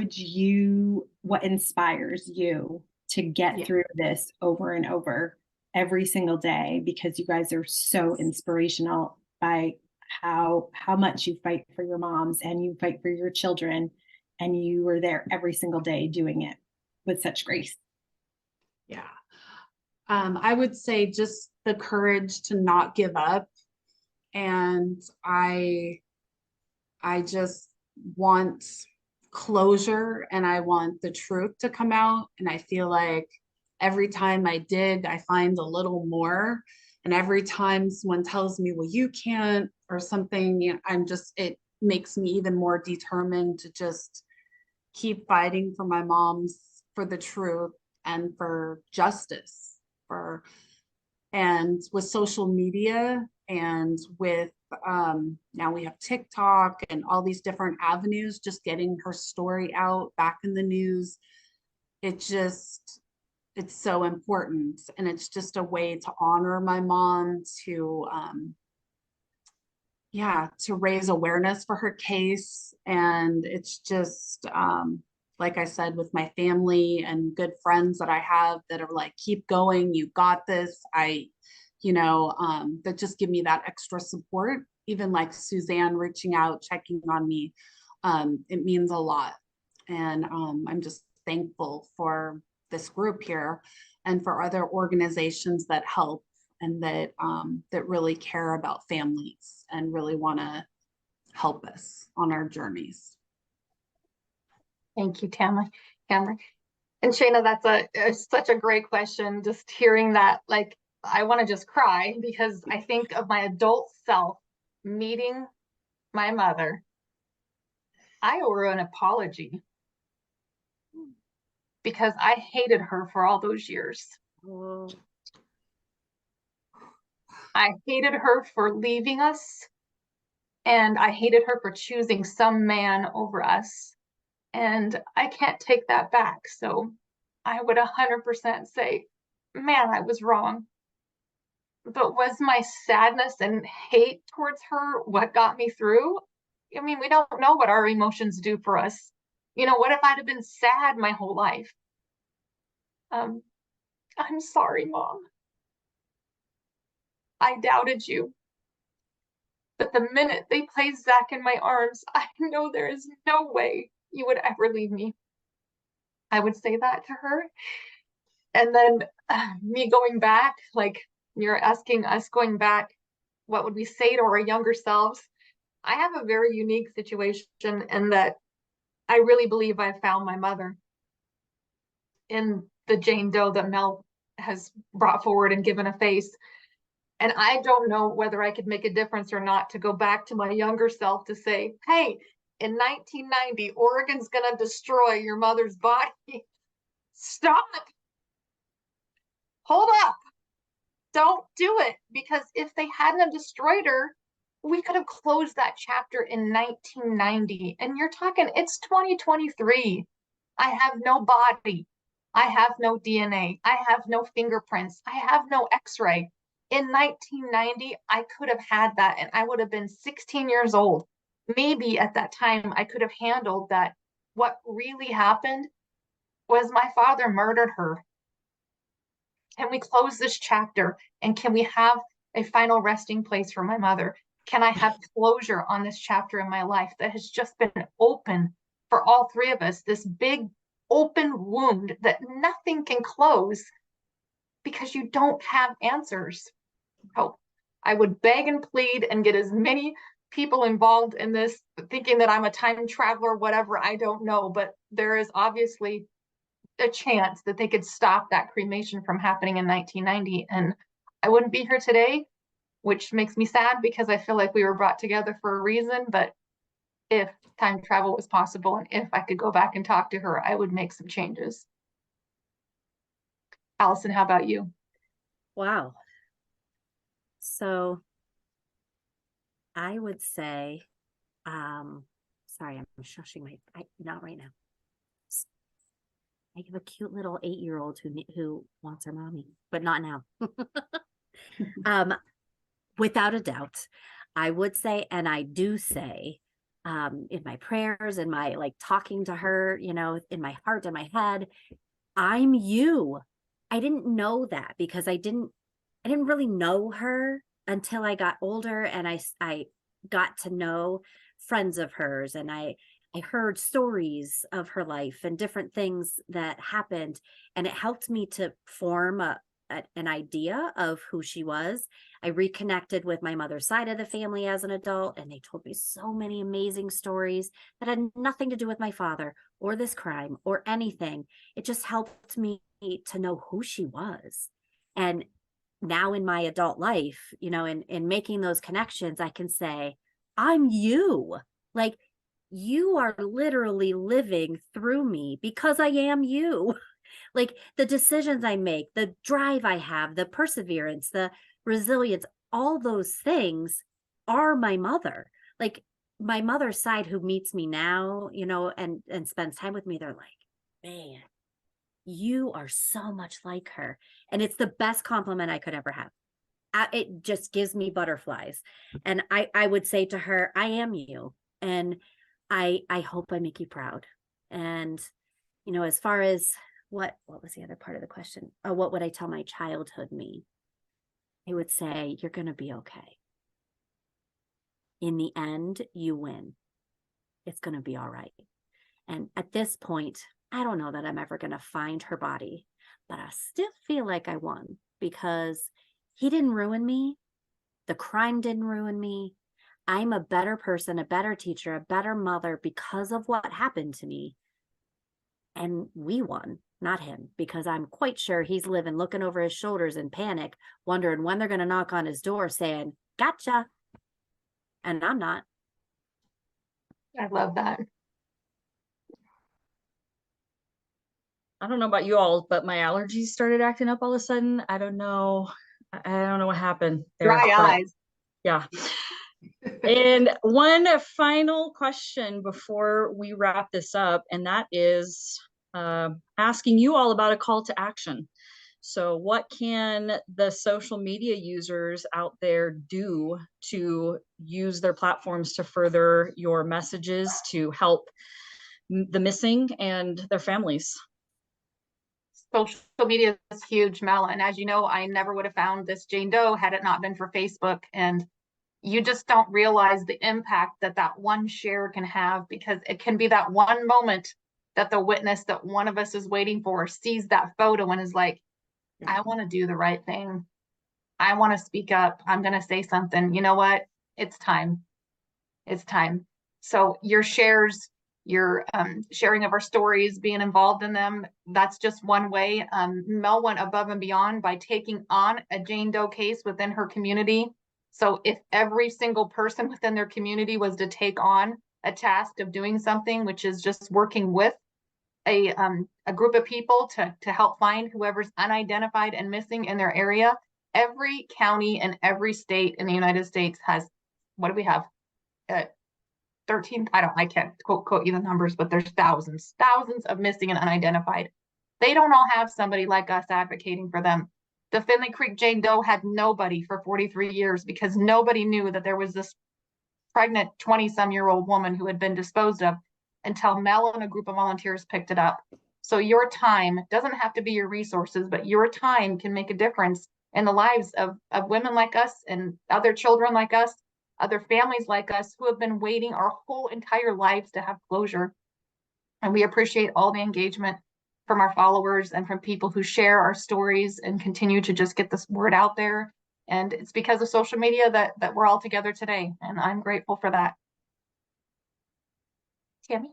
inspires you to get through this over and over every single day? Because you guys are so inspirational by how much you fight for your moms and you fight for your children, and you are there every single day doing it with such grace. Yeah. I would say just the courage to not give up. And I just want closure, and I want the truth to come out. And I feel like every time I dig, I find a little more. And every time someone tells me, well, you can't, or something, it makes me even more determined to just keep fighting for my moms, for the truth, and for justice. And with social media, and with now we have TikTok and all these different avenues, just getting her story out back in the news. It's so important. And it's just a way to honor my mom, to raise awareness for her case. And it's just, like I said, with my family and good friends that I have that are like, keep going, you got this. That just give me that extra support. Even like Suzanne reaching out, checking on me. It means a lot. And I'm just thankful for this group here and for other organizations that help and that really care about families and really want to help us on our journeys. Thank you, Tammy. And Shayna, that's such a great question. Just hearing that, like, I want to just cry because I think of my adult self meeting my mother. I owe her an apology because I hated her for all those years. Oh. I hated her for leaving us, and I hated her for choosing some man over us. And I can't take that back. So I would 100% say, man, I was wrong. But was my sadness and hate towards her what got me through? I mean, we don't know what our emotions do for us. What if I'd have been sad my whole life? I'm sorry, Mom. I doubted you. But the minute they placed Zach in my arms, I know there is no way you would ever leave me. I would say that to her. And then me going back, like you're asking us going back, what would we say to our younger selves? I have a very unique situation in that I really believe I found my mother in the Jane Doe that Mel has brought forward and given a face. And I don't know whether I could make a difference or not to go back to my younger self to say, hey, in 1990, Oregon's going to destroy your mother's body. Stop. Hold up. Don't do it. Because if they hadn't have destroyed her, we could have closed that chapter in 1990. And you're talking, it's 2023. I have no body. I have no DNA. I have no fingerprints. I have no x-ray. In 1990, I could have had that and I would have been 16 years old. maybe at that time I could have handled that. What really happened was my father murdered her. Can we close this chapter? And can we have a final resting place for my mother? Can I have closure on this chapter in my life that has just been open for all three of us? This big open wound that nothing can close because you don't have answers. So I would beg and plead and get as many people involved in this, thinking that I'm a time traveler, whatever, I don't know. But there is obviously a chance that they could stop that cremation from happening in 1990. And I wouldn't be here today, which makes me sad because I feel like we were brought together for a reason. But if time travel was possible and if I could go back and talk to her, I would make some changes. Allison, how about you? Wow. So I would say, sorry, I'm shushing not right now. I have a cute little 8-year-old who wants her mommy, but not now. Without a doubt, I would say, and I do say, in my prayers and my like talking to her, you know, in my heart and my head, I'm you. I didn't know that because I didn't really know her until I got older, and I got to know friends of hers, and I heard stories of her life and different things that happened, and it helped me to form an idea of who she was. I reconnected with my mother's side of the family as an adult, and they told me so many amazing stories that had nothing to do with my father or this crime or anything. It just helped me to know who she was. And now in my adult life, you know, in making those connections, I can say, I'm you. Like, you are literally living through me because I am you. Like, the decisions I make, the drive I have, the perseverance, the resilience, all those things are my mother. Like, my mother's side, who meets me now, you know, and spends time with me, they're like, man, you are so much like her. And it's the best compliment I could ever have. It just gives me butterflies. And I would say to her, I am you. And I hope I make you proud. And, you know, as far as what was the other part of the question? Oh, what would I tell my childhood me? I would say, you're going to be okay. In the end, you win. It's going to be all right. And at this point, I don't know that I'm ever going to find her body, but I still feel like I won because he didn't ruin me. The crime didn't ruin me. I'm a better person, a better teacher, a better mother because of what happened to me. And we won, not him, because I'm quite sure he's living looking over his shoulders in panic, wondering when they're going to knock on his door saying, gotcha. And I'm not. I love that. I don't know about you all, but my allergies started acting up all of a sudden. I don't know. I don't know what happened there. Dry eyes. Yeah. And one final question before we wrap this up, and that is asking you all about a call to action. So what can the social media users out there do to use their platforms to further your messages to help the missing and their families? Social media is huge, Mel. And as you know, I never would have found this Jane Doe had it not been for Facebook. And you just don't realize the impact that that one share can have, because it can be that one moment that the witness that one of us is waiting for sees that photo and is like, I want to do the right thing. I want to speak up. I'm going to say something. You know what? It's time. It's time. So your shares, your sharing of our stories, being involved in them, that's just one way. Mel went above and beyond by taking on a Jane Doe case within her community. So if every single person within their community was to take on a task of doing something, which is just working with a group of people to help find whoever's unidentified and missing in their area, every county and every state in the United States has, what do we have? 13, I can't quote you the numbers, but there's thousands of missing and unidentified. They don't all have somebody like us advocating for them. The Finley Creek Jane Doe had nobody for 43 years because nobody knew that there was this pregnant 20-some-year-old woman who had been disposed of until Mel and a group of volunteers picked it up. So your time doesn't have to be your resources, but your time can make a difference in the lives of women like us and other children like us, other families like us who have been waiting our whole entire lives to have closure. And we appreciate all the engagement from our followers and from people who share our stories and continue to just get this word out there. And it's because of social media that we're all together today. And I'm grateful for that. Tammy?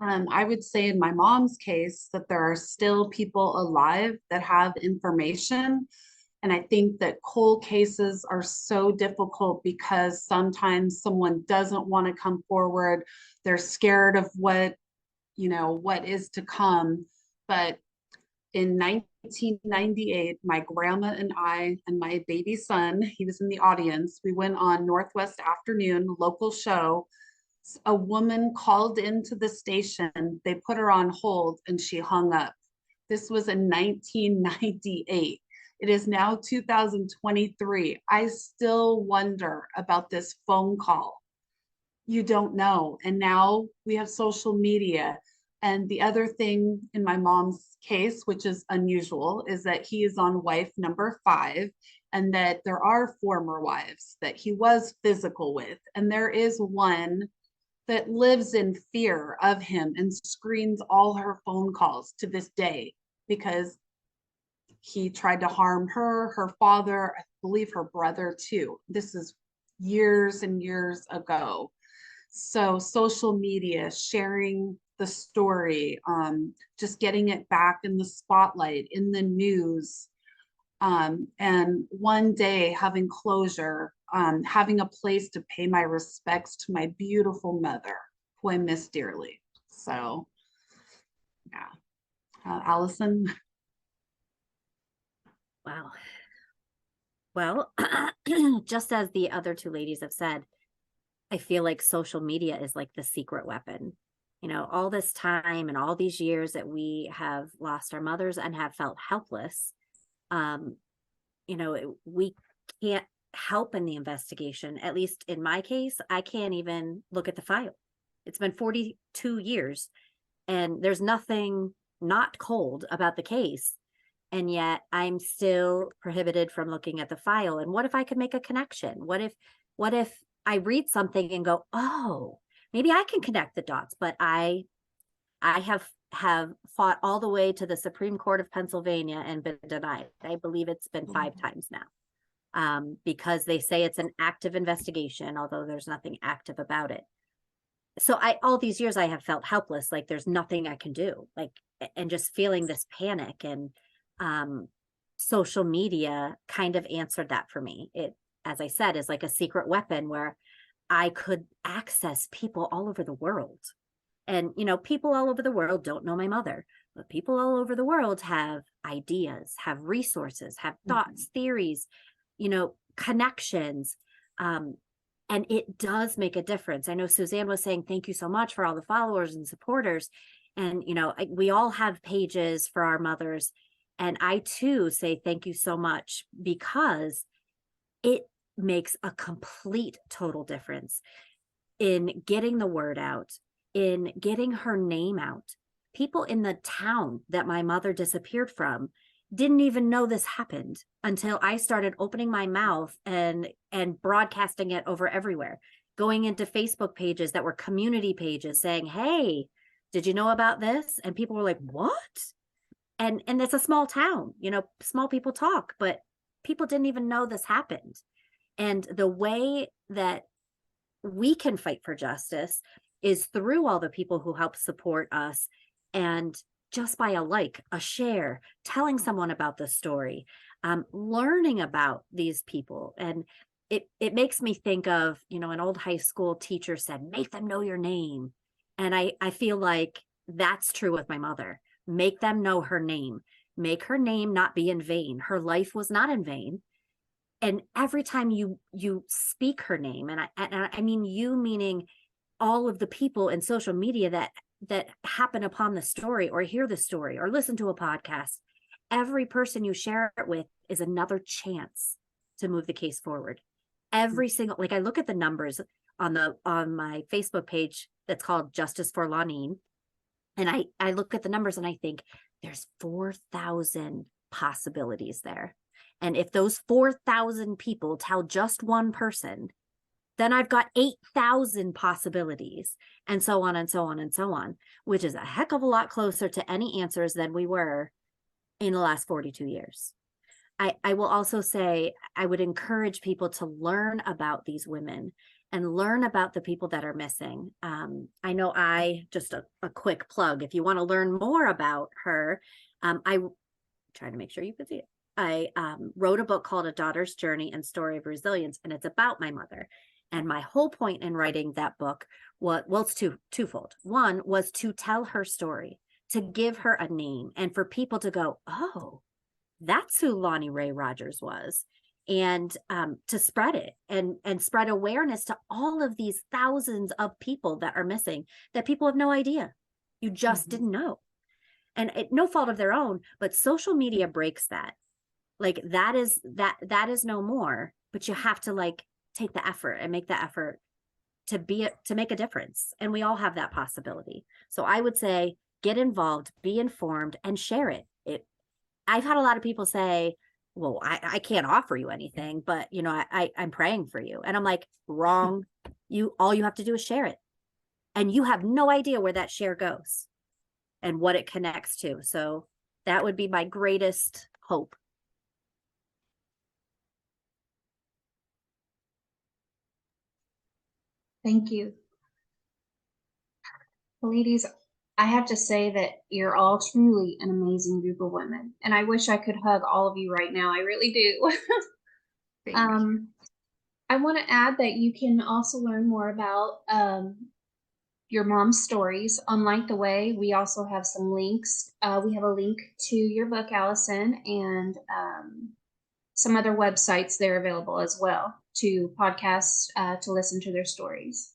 I would say in my mom's case that there are still people alive that have information. And I think that cold cases are so difficult because sometimes someone doesn't want to come forward. They're scared of what is to come. But in 1998, my grandma and I and my baby son, he was in the audience, we went on Northwest Afternoon, local show. A woman called into the station, they put her on hold and she hung up. This was in 1998. It is now 2023. I still wonder about this phone call. You don't know. And now we have social media. And the other thing in my mom's case, which is unusual, is that he is on wife number 5, and that there are former wives that he was physical with. And there is one that lives in fear of him and screens all her phone calls to this day because he tried to harm her, her father, I believe her brother too. This is years and years ago. So social media, sharing the story, just getting it back in the spotlight, in the news, and one day having closure, having a place to pay my respects to my beautiful mother, who I miss dearly. So, yeah. Allison? Wow. Well, just as the other two ladies have said, I feel like social media is like the secret weapon. All this time and all these years that we have lost our mothers and have felt helpless, we can't help in the investigation. At least in my case, I can't even look at the file. It's been 42 years and there's nothing not cold about the case. And yet I'm still prohibited from looking at the file. And what if I could make a connection? What if I read something and go, oh, maybe I can connect the dots, but I have fought all the way to the Supreme Court of Pennsylvania and been denied. I believe it's been 5 times now, because they say it's an active investigation, although there's nothing active about it. So all these years I have felt helpless, like there's nothing I can do, and just feeling this panic, and social media kind of answered that for me. It, as I said, is like a secret weapon where I could access people all over the world. And, people all over the world don't know my mother, but people all over the world have ideas, have resources, have thoughts, theories, connections. And it does make a difference. I know Suzanne was saying, thank you so much for all the followers and supporters. And, we all have pages for our mothers. And I too say thank you so much, because it makes a complete total difference in getting the word out, in getting her name out. People in the town that my mother disappeared from didn't even know this happened until I started opening my mouth and broadcasting it over everywhere, going into Facebook pages that were community pages saying, hey, did you know about this? And people were like, what? And it's a small town, small people talk, but people didn't even know this happened. And the way that we can fight for justice is through all the people who help support us, and just by a like, a share, telling someone about the story, learning about these people. And it makes me think of, an old high school teacher said, make them know your name. And I feel like that's true with my mother. Make them know her name, make her name not be in vain. Her life was not in vain. And every time you speak her name, and I mean you, meaning all of the people in social media that happen upon the story or hear the story or listen to a podcast, every person you share it with is another chance to move the case forward. Every single, I look at the numbers, on my Facebook page that's called Justice for Launeen. And I look at the numbers and I think there's 4,000 possibilities there. And if those 4,000 people tell just one person, then I've got 8,000 possibilities, and so on and so on and so on, which is a heck of a lot closer to any answers than we were in the last 42 years. I will also say I would encourage people to learn about these women and learn about the people that are missing. I know just a quick plug, if you want to learn more about her, I try to make sure you can see it. I wrote a book called A Daughter's Journey and Story of Resilience, and it's about my mother. And my whole point in writing that book was, well, it's twofold. One was to tell her story, to give her a name, and for people to go, oh, that's who Lonnie Ray Rogers was, and to spread it and spread awareness to all of these thousands of people that are missing, that people have no idea. You just didn't know. And no fault of their own, but social media breaks that. Like that is no more, but you have to like take the effort and make the effort to make a difference. And we all have that possibility. So I would say, get involved, be informed, and share it. I've had a lot of people say, well, I can't offer you anything, but you know, I'm praying for you. And I'm like, wrong. All you have to do is share it. And you have no idea where that share goes and what it connects to. So that would be my greatest hope. Thank you. Ladies, I have to say that you're all truly an amazing group of women, and I wish I could hug all of you right now. I really do. I want to add that you can also learn more about your mom's stories on Light the Way. We also have some links. We have a link to your book, Allison, and some other websites there available as well to podcasts to listen to their stories.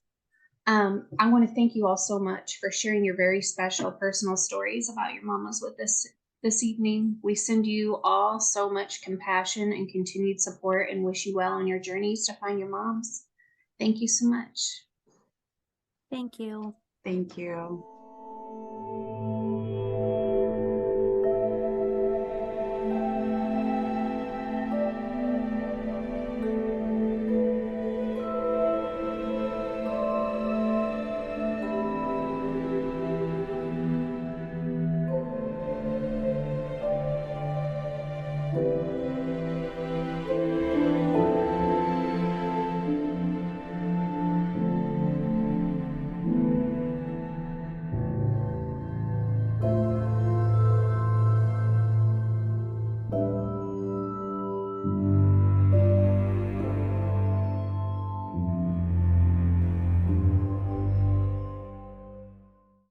I want to thank you all so much for sharing your very special personal stories about your mamas with us this evening. We send you all so much compassion and continued support and wish you well on your journeys to find your moms. Thank you so much. Thank you. Thank you.